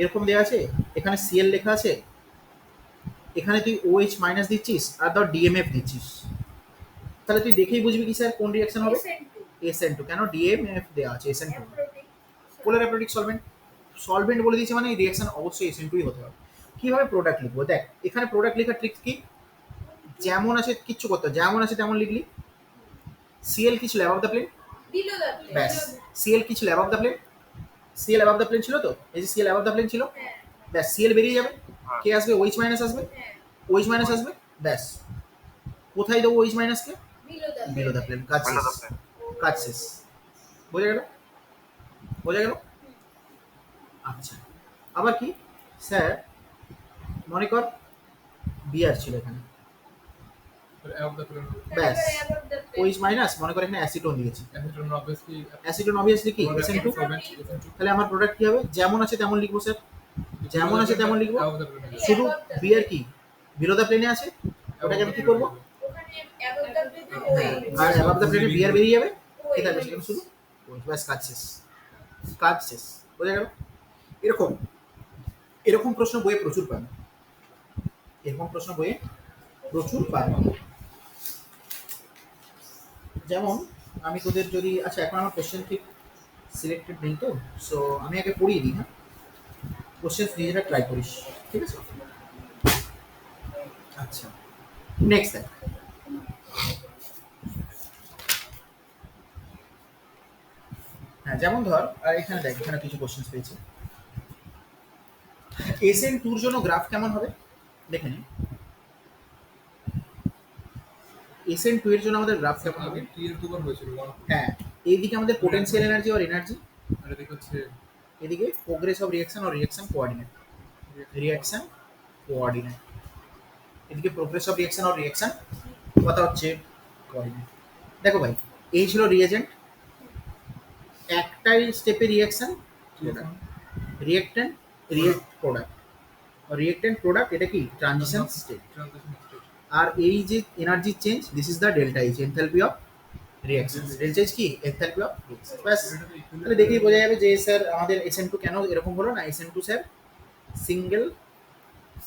এরকম দেওয়া আছে, এখানে সিএল লেখা আছে, এখানে তুই ওএইচ মাইনাস দিচ্ছিস আর ধর ডিএমএফ দিচ্ছিস, তাহলে তুই দেখেই বুঝবি কি স্যার কোন রিঅ্যাকশন হবে, SN2 এসএন টু। কেন ডিএমএফ দেওয়া আছে, SN two অ্যাপ্রোটিক polar aprotic solvent, solvent বলে দিয়েছে মানে এই রিঅ্যাকশন অবশ্যই এসএন টুই হতে হবে। কিভাবে প্রোডাক্ট লিখবো, দেখ এখানে প্রোডাক্ট লেখার ট্রিক কি, যেমন আছে কিচ্ছু করতে হবে, যেমন আছে তেমন লিখলি। সিএল কি ছিল above the plane, below the plane ব্যাস। সিএল কি ছিল above the plane, CL above the plane ছিল তো, এই যে সিএল অ্যাবাভ দ্য প্লেন ছিল, হ্যাঁ ব্যাস সিএল বেরিয়ে যাবে, কে আসবে ওইচ মাইনাস আসবে, হ্যাঁ ওইচ মাইনাস আসবে, ব্যাস। কোথায় দেবো ওইচ মাইনাসকে, বিলো দ্য প্লেন, কাজ বিলো শেষ, দ্য প্লেন। কাজ শেষ, বোঝা গেল, বোঝা গেল। আচ্ছা আবার কি স্যার, মনে কর বিয়ার ছিল এখানে, অ্যাব দ্য প্লেন। ব্যাস ওইচ মাইনাস, মনে কর এখানে অ্যাসিটোন দিয়েছি, অ্যাসিটন অবভিয়াসলি অ্যাসিটোন অবভিয়াসলি কি এসএন টু, তাহলে আমার প্রোডাক্ট কি হবে, যেমন আছে তেমন লিখবো স্যার, যেমন আছে তেমন লিখবো। অ্যাব দ্য প্লেন। শুধু বিয়ার কি বিলো দ্য প্লেনে আছে, ওটাকে আমি কি করবো, ওখানে অ্যাবাভ দ্য প্লেনে আর অ্যাবাভ দ্য প্লেনে বিয়ার বেরিয়ে যাবে, কি থাকবে সেখানে শুধু ওই, ব্যাস কাজ শেষ, কাজ শেষ, বোঝা গেল। এরকম এরকম প্রশ্ন বইয়ে প্রচুর পাবে, এরকম প্রশ্ন বইয়ে প্রচুর পাবে। যেমন আমি তোদের যদি, আচ্ছা এখন আমার কোশ্চেন ঠিক সিলেক্টেড নেই তো, সো আমি আগে পড়িয়ে দিই, হ্যাঁ কোশ্চেন নিজেরা ট্রাই করিস, ঠিক আছে। আচ্ছা নেক্সট দেখ, হ্যাঁ যেমন ধর, আর এখানে দেখ এখানে কিছু কোশ্চেন পেয়েছি। এসএন টুর জন্য গ্রাফ কেমন হবে দেখে নি, এসএন টু এর জন্য আমাদের গ্রাফ কেমন হবে, আগে টি এর দুবার হয়েছিল 1 হ্যাঁ এইদিকে আমাদের পোটেনশিয়াল এনার্জি আর এনার্জি, আর এদিকে হচ্ছে এদিকে প্রোগ্রেস অফ রিঅ্যাকশন আর রিঅ্যাকশন কোঅর্ডিনেট, রিঅ্যাকশন কোঅর্ডিনেট, এদিকে প্রোগ্রেস অফ রিঅ্যাকশন আর রিঅ্যাকশন কথা হচ্ছে কোঅর্ডিনেট। দেখো ভাই এই ছিল রিয়েজেন্ট, একটাই স্টেপে reaction, reactant product, reactant product, এটা কি ট্রানজিশন স্টেট। Transition state. আর এই যে energy change, this is the delta H, enthalpy of reaction. Delta H কি এনথালপি অফ রিঅ্যাকশন, ব্যাস। তাহলে দেখেই বোঝা যাবে যে স্যার আমাদের এসএন টু কেন এরকম হলো না, SN two sir single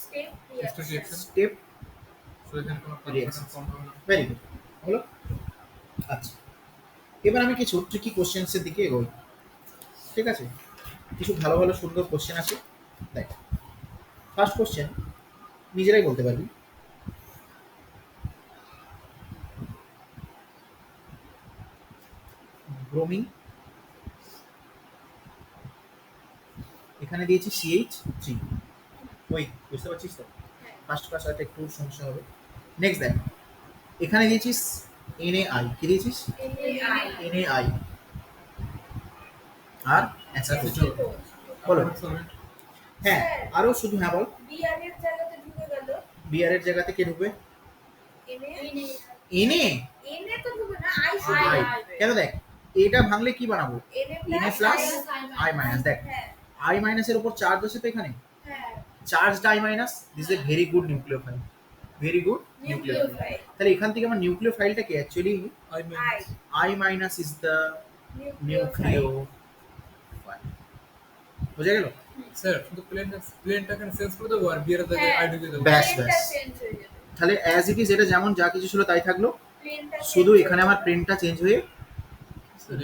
step Extra reaction. Step, so এখানে কোনো Reaction. কনফার্ম হবে না। ভেরি গুড হলো। আচ্ছা এবার আমি কিছু ট্রিকি কোশ্চেন্সের দিকে এগোই, ঠিক আছে। কিছু ভালো ভালো সুন্দর কোশ্চেন আছে, দেখ ফার্স্ট কোশ্চেন নিজেরাই বলতে পারবি, ব্রোমিং, এখানে দিয়েছি সিএইচ থ্রি, ওই বুঝতে পারছিস তো, ফার্স্ট ক্লাস হয়তো একটু সমস্যা হবে। নেক্সট দেখ এখানে দিয়েছিস NaI, কি দিয়েছিস NaI NaI আর অ্যাসিটোন। বলো। হ্যাঁ আরো শুধু হ্যাঁ বল। বিআর এর জায়গাতে ঢুকে গেল বিআর এর জায়গাতে কে ঢুকবে? Na Na তো ঢুকে না আই শুধু আই ঢুকবে। কেন দেখ এটা ভাঙলে কি বানাবো? Na plus I minus. দেখ হ্যাঁ I মাইনাসের উপর চার্জ আছে তো এখানে, হ্যাঁ charged I minus, this is a very good nucleophile, very good nucleophile. Nucleophile তাহলে এখান থেকে আমার নিউক্লিওফাইলটাকে actually I I I minus is the nucleophile nucleophile. বোঝা গেল? স্যার শুধু প্লেনটাকে চেঞ্জ করে দেবো আর বিয়ের জায়গায় হ্যাঁ। আই ঢুকে দেবো। ব্যাস, প্লেনটা ব্যাস। চেঞ্জ হয়ে যাবে তাহলে অ্যাজ ইট ইজ এটা যেমন যা কিছু ছিল তাই থাকলো, প্লেনটা শুধু এখানে আমার প্রিন্টটা চেঞ্জ হয়ে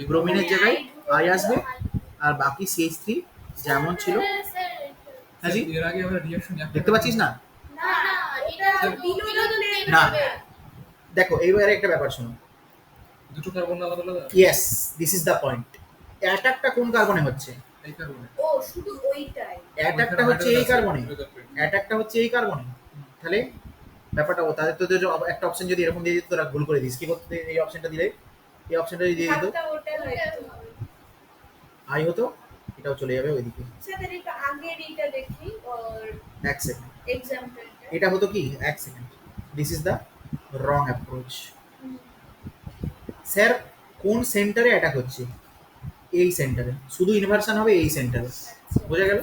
ব্রোমিনের জায়গায় I আসবে আর বাকি CH3 যেমন ছিল। হ্যাঁ জি, এর আগে আমরা রিঅ্যাকশন দেখতে পাচ্ছিস না? না এটা বিলো দ্য প্লেন না। হবে দেখো এইবারে একটা ব্যাপার শোনো। দুটো কার্বন আলাদা আলাদা yes, this is the point. অ্যাটাকটা কোন কার্বনে হচ্ছে? এই কার্বনে। ও শুধু ওইটাই অ্যাটাকটা হচ্ছে এই কার্বনে, অ্যাটাকটা হচ্ছে এই কার্বনে। তাহলে ব্যাপারটা ও তাদের তোদের একটা অপশন যদি এরকম দিয়ে দিত তোরা ভুল করে দিস, কি করতে? এই অপশনটা দিলে, এই অপশনটা যদি দিয়ে দিত ভাবটা ওটা হয়তো আই হতো, এটাও চলে যাবে ওইদিকে। স্যার একটু আগের এইটা দেখি আর এক সেকেন্ড, এক্সাম্পলটা এটা হতো কি? এক second, this is the wrong approach. Sir কোন সেন্টারে অ্যাটাক হচ্ছে? এই সেন্টারে, শুধু ইনভার্সন হবে এই সেন্টারে। বোঝা গেল?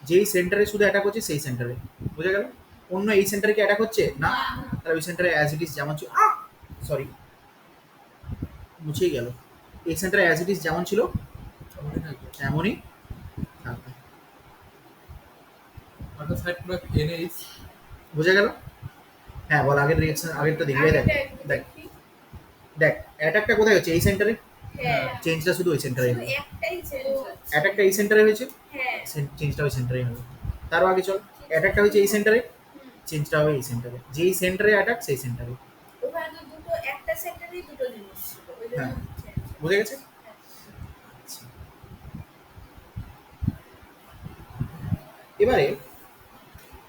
যেই সেন্টারে শুধু অ্যাটাক হচ্ছে সেই সেন্টারে। বোঝা গেল? অন্য এই সেন্টারে কি অ্যাটাক হচ্ছে না? তাহলে ওই সেন্টারে অ্যাজ ইট ইজ যেমন ছিল, সরি মুছেই গেল, এই সেন্টারে অ্যাজ ইট ইজ যেমন ছিল এমনই থাকবে। Are the side product NaH বোঝা গেল? হ্যাঁ বল, আগের রিঅ্যাকশন আগেরটা দেখবে। দেখ দেখ দেখ অ্যাটাকটা কোথায় হচ্ছে? এই সেন্টারে। হ্যাঁ চেঞ্জটা শুধু ওই সেন্টারে শুধু হবে। একটাই চেঞ্জ হচ্ছে অ্যাটাকটা এই সেন্টারে হয়েছে, হ্যাঁ চেঞ্জটা ওই সেন্টারে হবে। তারও আগে চল, অ্যাটাকটা হচ্ছে এই সেন্টারে, চেঞ্জটা হবে এই সেন্টারে। যেই সেন্টারে অ্যাটাক সেই সেন্টারে। ওখানে তো দুটো একটা সেন্টারেই দুটো জিনিস ছিল ওই জন্য হ্যাঁ। change। বুঝে গেছে? আচ্ছা। এবারে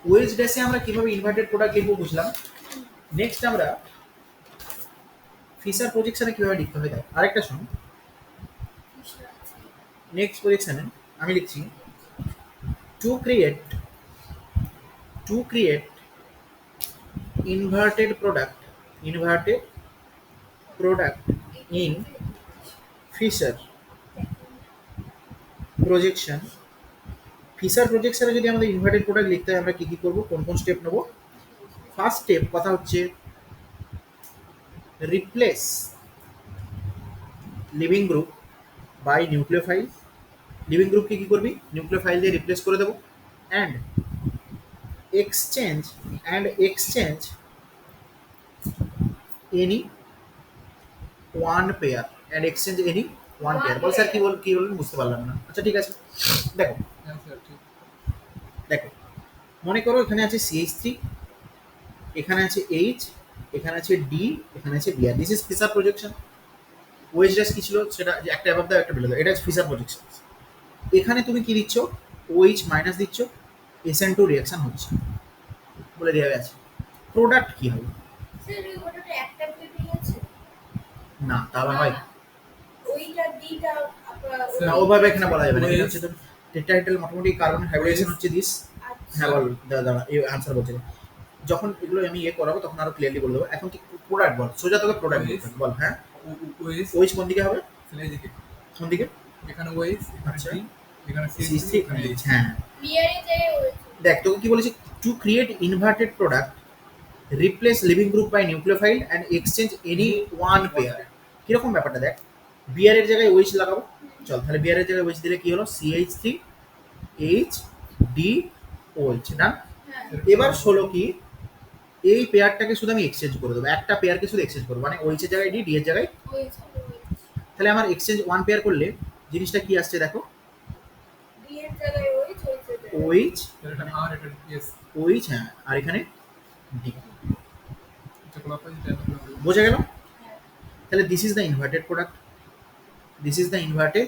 ওয়েজ ড্যাশে আমরা কিভাবে ইনভার্টেড প্রোডাক্ট লিখবো বুঝলাম। নেক্সট আমরা ফিশার প্রজেকশনে কিভাবে লিখতে হয় দেখ। আরেকটা শোন, নেক্সট প্রজেকশনে আমি লিখছি to create inverted product in Fisher projection। Fisher প্রজেকশনে যদি আমাদের ইনভার্টেড প্রোডাক্ট লিখতে হয় আমরা কি কি করব, কোন কোন স্টেপ নেব? ফার্স্ট স্টেপ কথা হচ্ছে replace leaving group by nucleophile. Leaving গ্রুপকে কি করবি? নিউক্লিওফাইল দিয়ে রিপ্লেস করে দেবো। And exchange any one pair and exchange any one pair। বল স্যার কি বললেন বুঝতে পারলাম না। আচ্ছা ঠিক আছে, দেখো হ্যাঁ স্যার ঠিক। দেখো মনে করো এখানে আছে CH3, এখানে আছে H, এখানে আছে D, এখানে আছে Br। This is Fischer projection. Wedge dash কি ছিল সেটা যে একটা অ্যাবাভ দাও একটা বিলো দাও, এটা হচ্ছে ফিশার প্রজেকশন। এখানে তুমি কি দিচ্ছ? OH মাইনাস দিচ্ছ, SN2 রিঅ্যাকশন হচ্ছে বলে দেওয়া আছে। প্রোডাক্ট কি হবে? স্যার ওই ওটাতে একটা প্লেটই আছে না তাহলে হয় ওইটা ডিটা না, ওভাবে এখানে বলা যাবে না। এটা হচ্ছে তো টেট্রাহেড্রাল মোটামুটি কার্বন হাইব্রিডেশন হচ্ছে দিস। হ্যাঁ বল, দাঁড়া এই আনসার বলছে। যখন এগুলো আমি করাবো তখন আরো ক্লিয়ারলি বলে দেবো। এখন কি প্রোডাক্ট বল, সোজা তোকে প্রোডাক্ট বলতে হবে। বল হ্যাঁ, ওএস ওইচ কোন দিকে হবে? এদিকে, কোন দিকে? এখানে ওএস, এখানে আচ্ছা। ডি, এখানে CH3 CH3, এখানে H। হ্যাঁ বিয়ারে যায় ওই দেখ তোকে কি বলেছি, to create inverted product replace leaving group by nucleophile and exchange any one pair. কিরকম ব্যাপারটা দেখ, বিয়ারের জায়গায় ওইচ লাগাবো। চল তাহলে বিয়ারের জায়গায় ওইচ দিলে কি হলো? CH3 H D OH না। এবার হলো কি, এই পেয়ারটাকে শুধু আমি এক্সচেঞ্জ করে দেবো, একটা পেয়ারকে শুধু এক্সচেঞ্জ করবো, মানে OH এর জায়গায় D, D এর জায়গায়। ওই তাহলে আমার এক্সচেঞ্জ ওয়ান পেয়ার করলে জিনিসটা কি আসছে দেখো, ডি এর জায়গায় ওই চলছে OH এটা আর এটা এস, OH হ্যাঁ, আর এখানে D। এটা ক্লকওয়াইজ এটা ক্লকওয়াইজ। বোঝা গেল? তাহলে this is the inverted product, this is the inverted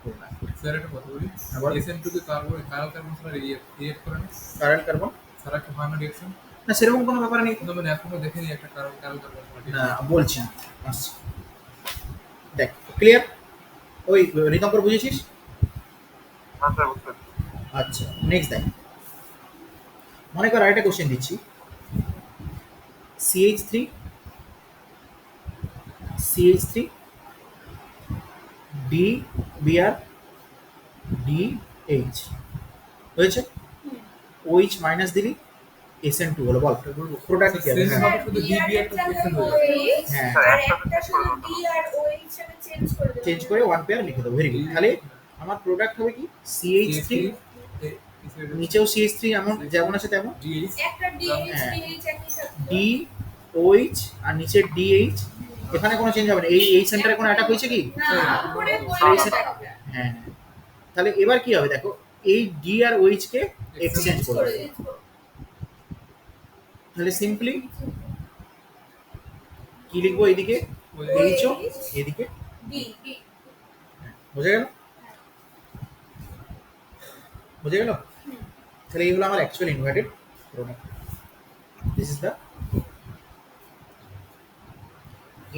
product. Sir এটা কথা বলি, হ্যাঁ, বল। SN2 কে কার্বন কার্বন ছাড়া রিয়েক্ট করে না কারেন্ট কার্বন স্যার একটা ফাইনাল রিঅ্যাকশন। না সেরকম কোনো ব্যাপার নেই। কিন্তু মানে এখনো দেখিনি একটা কারণ না বলছি আসছি, দেখ ক্লিয়ার? ওই ঋতঙ্কর বুঝেছিস? হ্যাঁ স্যার বুঝতে পেরেছি। আচ্ছা নেক্সট দেখ, মনে কর আরেকটা কোশ্চেন দিচ্ছি, CH3 CH3 DBr DH হয়েছে, OH মাইনাস দিলি SN2 হলো, বল প্রোডাক্ট কি হবে? Sense হ্যাঁ হবে শুধু DB একটা question হয়ে যাবে। হ্যাঁ স্যার আর একটা একটা চেঞ্জ করে শুধু দাও। ডি আর ও হিসেবে চেঞ্জ করে দেবো। চেঞ্জ করে ওয়ান পেয়ার লিখে দেবো, ভেরি গুড। তাহলে আমার প্রোডাক্ট হবে কি CH3, নিচেও CH3 এমন যেমন আছে তেমন, DH একটা ডিএইচ হ্যাঁ। ডিএইচ একই থাকবে। DOH আর নিচে DH, এখানে কোনো চেঞ্জ হবে না। এই সেন্টারে কোনো অ্যাটাক হয়েছে কি? না উপরে সেই বলে সে- থাকবে। হ্যাঁ, তাহলে এবার কি হবে দেখো, এই ডি আর OH কে এক্সচেঞ্জ চেঞ্জ করে করে দেবো। দেবো। তাহলে সিম্পলি কি লিখবো, এইদিকে এইচও, এদিকে ডি বোঝা গেল? বোঝা গেল? তাহলে এই হলো আমার actual inverted product. This is the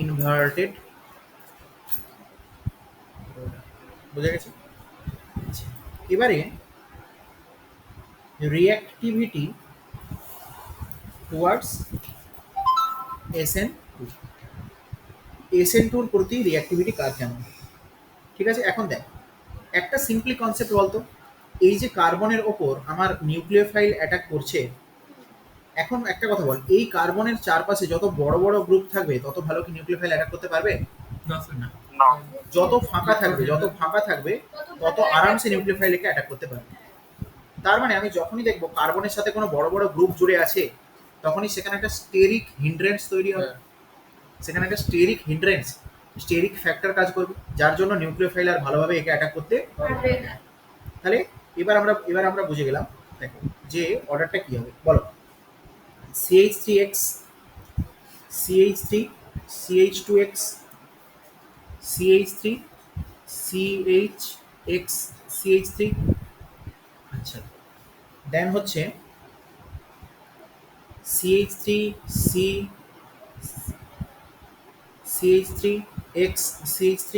inverted product. বোঝা গেছে? আচ্ছা, এবারে রিঅ্যাক্টিভিটি টুয়ার্ডস SN2, SN2 এর প্রতি রিঅ্যাক্টিভিটি কার কেমন? ঠিক আছে, এখন দেখ একটা সিম্পলি কনসেপ্ট বলতো, এই যে কার্বনের ওপর আমার নিউক্লিওফাইল অ্যাটাক করছে, এখন একটা কথা বল, এই কার্বনের চারপাশে যত বড় বড় গ্রুপ থাকবে তত ভালো কি নিউক্লিওফাইল অ্যাটাক করতে পারবে? না স্যার না। না যত ফাঁকা থাকবে তত আরামসে নিউক্লিওফাইল একে অ্যাটাক করতে পারবে। তার মানে আমি যখনই দেখবো কার্বনের সাথে কোনো বড় বড় গ্রুপ জুড়ে আছে, তখনই সেখানে একটা স্টেরিক হিন্ড্রেন্স তৈরি হবে, সেখানে একটা স্টেরিক ফ্যাক্টর কাজ করবে, যার জন্য নিউক্লিওফাইল আর ভালোভাবে একে অ্যাটাক করতে পারবে না। তাহলে এবার আমরা বুঝে গেলাম, দেখো যে অর্ডারটা কি হবে বলো, CH3X CH3 CH2X CH3 CHX CH3, আচ্ছা দেন হচ্ছে CH3 C CH3X CH3,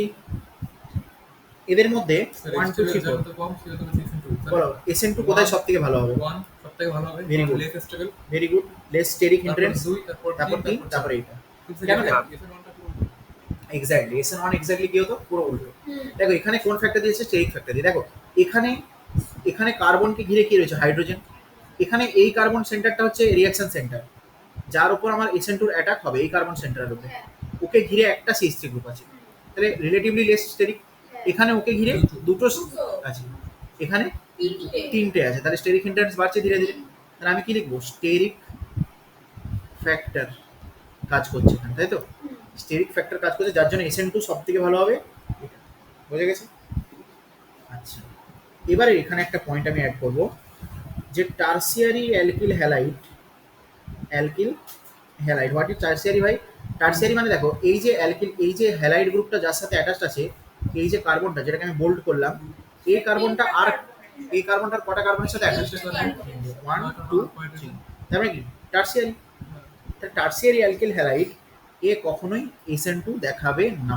এদের মধ্যে স্যার 1 2 3 যত 4 কম সেটা তো সেকশন 2 বলো SN2 কোথায় সব থেকে ভালো হবে? 1 সবথেকে ভালো হবে Very good. Less stable very good, less steric তারপর হিন্ড্রেন্স, 2 তারপর তারপর 3, 3 তারপর এইটা। কেন কেন? এক্স্যাক্টলি SN1 এক্স্যাক্টলি কি হতো, পুরো উল্টো। দেখো এখানে কোন ফ্যাক্টর দিয়েছে, স্টেরিক ফ্যাক্টর দিয়ে। দেখো এখানে কার্বনকে ঘিরে কি রয়েছে, হাইড্রোজেন। এখানে এই কার্বন সেন্টারটা হচ্ছে রিঅ্যাকশন সেন্টার, যার উপর আমার SN2 অ্যাটাক হবে, এই কার্বন সেন্টারের উপর। ওকে ঘিরে একটা CH3 গ্রুপ আছে, তাহলে রিলেটিভলি লেস স্টেরিক। এখানে ওকে ঘিরে দুটো আছে, এখানে তিনটে আছে, তাহলে স্টেরিক হিন্ড্রেন্স বাড়ছে ধীরে ধীরে। তাহলে আমি কি লিখবো, স্টেরিক ফ্যাক্টর কাজ করছে এখানে, তাই তো? স্টেরিক ফ্যাক্টর কাজ করছে, যার জন্য SN2 সব থেকে ভালো হবে এটা। বোঝা গেছে? আচ্ছা, এবারে এখানে একটা পয়েন্ট আমি অ্যাড করব, যে tertiary alkyl halide what is tertiary ভাই? টার্সিয়ারি মানে দেখো এই যে অ্যালকিল, এই যে হ্যালাইড গ্রুপটা যার সাথে অ্যাটাচড আছে, এই যে কার্বনটা যেটাকে আমি বোল্ড করলাম, এই কার্বনটা আর এই কার্বনটার কটা কার্বনের সাথে অ্যাটাচড? 1 2 3, তার মানে কি টার্সিয়ারি। টার্সিয়ারি অ্যালকিল হ্যালাইড এ কখনোই SN2 দেখাবে না।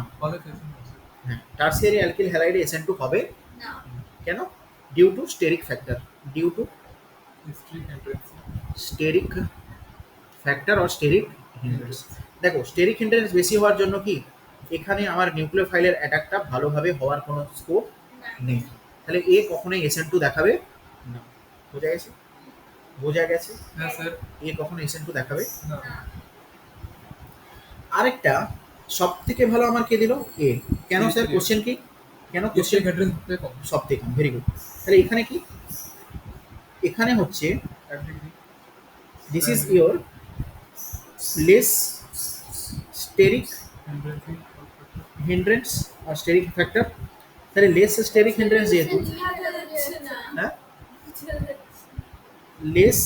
হ্যাঁ, টার্সিয়ারি অ্যালকিল হ্যালাইডে SN2 হবে না। কেন? Due to steric factor, due to steric factor or steric hindrance. দেখো স্টেরিক হিন্ড্রেন্স বেশি হওয়ার জন্য কি এখানে আমার নিউক্লিওফাইলের অ্যাটাকটা ভালোভাবে হওয়ার কোনো স্কোপ নেই, তাহলে এ কখনোই SN2 দেখাবে না। বোঝা গেছে? বোঝা গেছে? হ্যাঁ স্যার এ কখনো SN2 দেখাবে। না আরেকটা সব থেকে ভালো আমার কে দিল, এ। কেন স্যার? কোশ্চেন কি? কেন কোশ্চেন কোশ্চেন অ্যাড্রেস কম সব থেকে কম? Very good. তাহলে এখানে কি, এখানে হচ্ছে this is your less steric hindrance আর স্টেরিক ফ্যাক্টর। তাহলে লেস স্টেরিক হিন্ড্রেন্স যেহেতু, বোঝা যাচ্ছে না। হ্যাঁ বোঝা যাচ্ছে লেস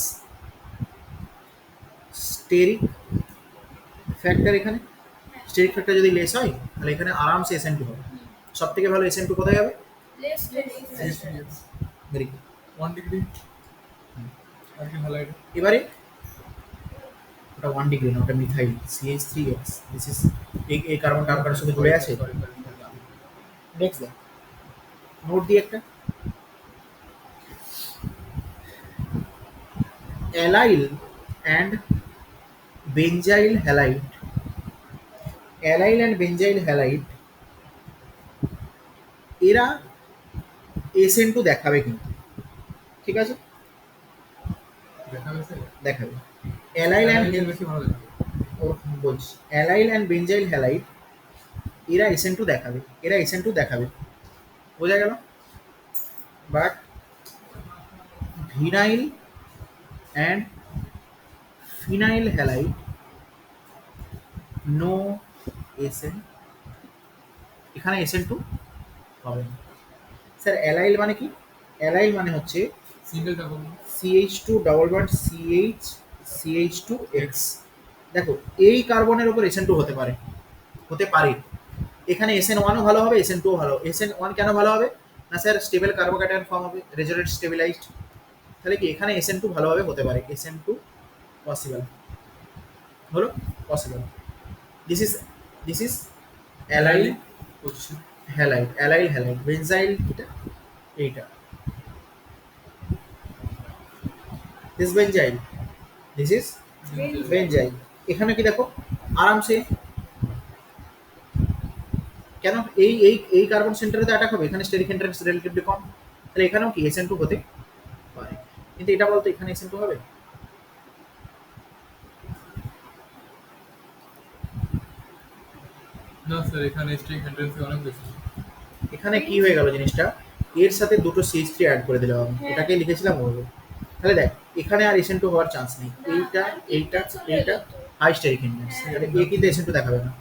স্টেরিক ফ্যাক্টর, এখানে স্টেরিক ফ্যাক্টর যদি লেস হয় তাহলে এখানে আরামসে SN2 হবে। সব থেকে ভালো SN2 কোথায় হবে? Less very good. 1 ডিগ্রি আর কি ভালো এটা এবারে ওটা 1 ডিগ্রি না, ওটা মিথাইল CH3X। দিস ইজ এই কার্বনটা আর কার সাথে জুড়ে আছে। নেক্সট নোট দিয়ে একটা allyl and benzyl halide, allyl and benzyl halide এরা SN2 দেখাবে কিন্তু, ঠিক আছে দেখা গেছে দেখাবে। অ্যালাইল অ্যান্ড বেশি ভালো দেখাবে। বলছি অ্যালাইল অ্যান্ড বেঞ্জাইল হ্যালাইড এরা SN2 দেখাবে, এরা SN2 দেখাবে, বোঝা গেল। But vinyl and phenyl halide no SN, এখানে SN2 হবে না। স্যার অ্যালাইল মানে কি? অ্যালাইল মানে হচ্ছে single double CH2 double bond CH2X। দেখো এই কার্বনের উপর SN2 হতে পারে, হতে পারে। এখানে SN1ও ভালো হবে, SN2ও ভালো। SN1 কেন ভালো হবে না স্যার? স্টেবল কার্বোক্যাটায়ন ফর্ম হবে, রেজোনেট স্টেবিলাইজড। তাহলে কি এখানে SN2 ভালোভাবে হতে পারে, SN2 পসিবল হলো, possible. This is allyl position halide, allyl halide. Benzyl এটা এইটা, this benzyl, this is benzyl. এখানে কি দেখো আরামসে, কেন এই কার্বন সেন্টারে তো অ্যাটাক হবে, এখানে স্টেরিক ইন্টারেক্স রিলেটিভলি কম, তাহলে এখানেও কি SN2 হতে পারে। কিন্তু এটা বলতো এখানে SN2 হবে? না স্যার, এখানে স্ট্রিং হেন্ড্রেন্স অনেক বেশি। এখানে কি হয়ে গেল জিনিসটা, এর সাথে দুটো CH3 অ্যাড করে দিলাম আমি, এটাকে লিখেছিলাম ওভাবে। তাহলে দেখ এখানে আর SN2 হওয়ার চান্স নেই, এইটা এইটা এইটা হাই স্টেরিক ইন্টারেক্স, তাহলে এ কিন্তু SN2 দেখাবে না,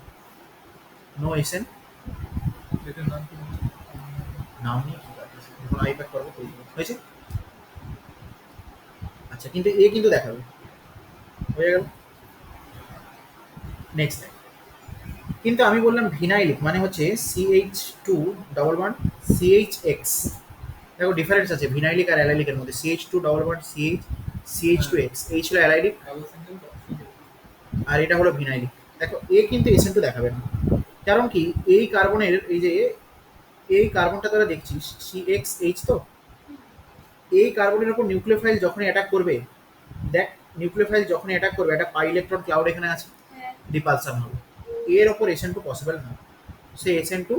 নো SN। এটার নাম কি? নাম নিয়ে কি কাজ আছে? যখন আইপ্যাক করবো তৈরি হয়েছে। আচ্ছা কিন্তু এ কিন্তু দেখাবে, হয়ে গেল। নেক্সট কিন্তু আমি বললাম ভিনাইলিক মানে হচ্ছে CH2 ডাবল বন্ড CHX। দেখো ডিফারেন্স আছে ভিনাইলিক আর অ্যালাইলিকের মধ্যে। CH2 ডাবল বন্ড CH2X, এই ছিল অ্যালাইলিক ডাবল সিঙ্গেল সিঙ্গেল। আর এটা হলো ভিনাইলিক। দেখো এ কিন্তু SN2 দেখাবে না, কারণ কি এই কার্বনের এই যে এই কার্বনটা তোরা দেখছিস CXH, তো এই কার্বনের উপর নিউক্লিওফাইল যখনই অ্যাটাক করবে, দেখ নিউক্লিওফাইল যখনই অ্যাটাক করবে একটা পাই ইলেকট্রন ক্লাউড এখানে আছে, হ্যাঁ রিপালশন হবে, এর ওপর SN2 পসিবল না, সে SN2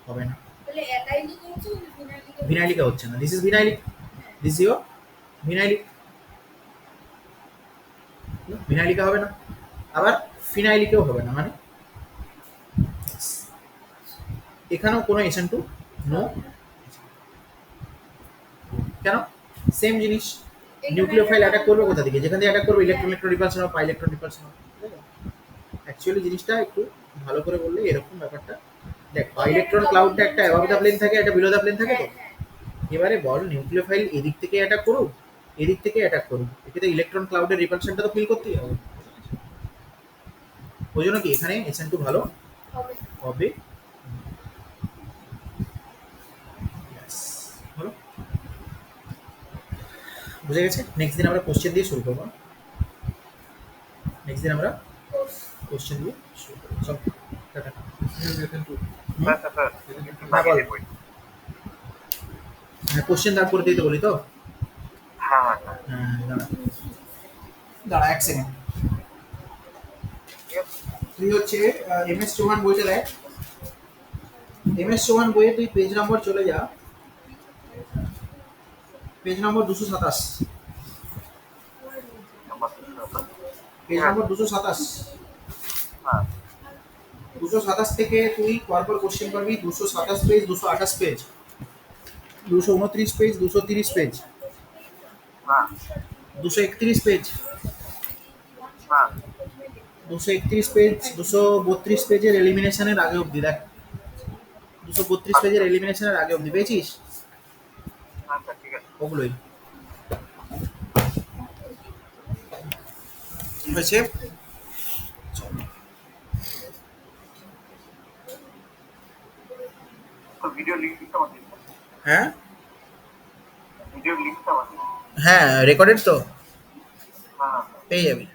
হবে না। তাহলে অ্যালাইলিক হচ্ছে ফিনাইলিক ভিনাইলিকা হচ্ছে না, দিস ইজ ভিনাইলিক, দিস ইজ ভিনাইলিক, ভিনাইলিকা হবে না, আবার ফিনাইলিকেও হবে না, মানে এখানেও কোনো SN2 নো। কেন? সেম জিনিস, নিউক্লিওফাইল অ্যাটাক করবে কোথা থেকে? যেখান থেকে অ্যাটাক করবে ইলেকট্রন ইলেকট্রন রিপালশন হবে, পাই ইলেকট্রন রিপালশন হবে। অ্যাকচুয়ালি জিনিসটা একটু ভালো করে বললে এরকম ব্যাপারটা। দেখ পাই ইলেকট্রন ক্লাউডটা একটা অ্যাবাভ দ্য প্লেন থাকে, একটা বিলো দ্য প্লেন থাকে তো। এবারে বল নিউক্লিওফাইল এদিক থেকে অ্যাটাক করুক, এদিক থেকে অ্যাটাক করুক, এক্ষেত্রে ইলেকট্রন ক্লাউডের রিপালশনটা তো ফিল করতেই হবে। ওই জন্য কি এখানে SN2 ভালো হবে হবে। Yes, হলো, বুঝে গেছে। নেক্সট দিন আমরা কোশ্চেন দিয়ে শুরু করবো, নেক্সট দিন আমরা কোশ্চেন দিয়ে শুরু করবো। চল tata. SN2 sir sir sir একটু লাগিয়ে দিন বই। হ্যাঁ কোশ্চেন দাঁড় করে দিতে বলি তো। হ্যাঁ হ্যাঁ হ্যাঁ, হ্যাঁ দাঁড়া দাঁড়া এক সেকেন্ড। ঠিক আছে। তুই হচ্ছে MS চৌহান বইটা দেখ, MS চৌহান বইয়ে তুই পেজ নম্বর চলে যা, পেজ নম্বর 227, পেজ নম্বর 227। হ্যাঁ 227 থেকে তুই পরপর কোশ্চেন পাবি, 227 পেজ, 228 পেজ, 229 পেজ, 230 পেজ, হ্যাঁ 231 পেজ, হ্যাঁ 231 পেজ, 232 পেজের এলিমিনেশনের আগে অবধি দেখ, 232 পেজের এলিমিনেশনের আগে অবধি পেয়েছিস হ্যাঁ স্যার ঠিক আছে। ওগুলোই হয়েছে। তো ভিডিও লিঙ্কটা আমাকে দিন। হ্যাঁ ভিডিও লিঙ্কটা আমাকে দিন। হ্যাঁ রেকর্ডেড তো হ্যাঁ পেয়ে যাবি।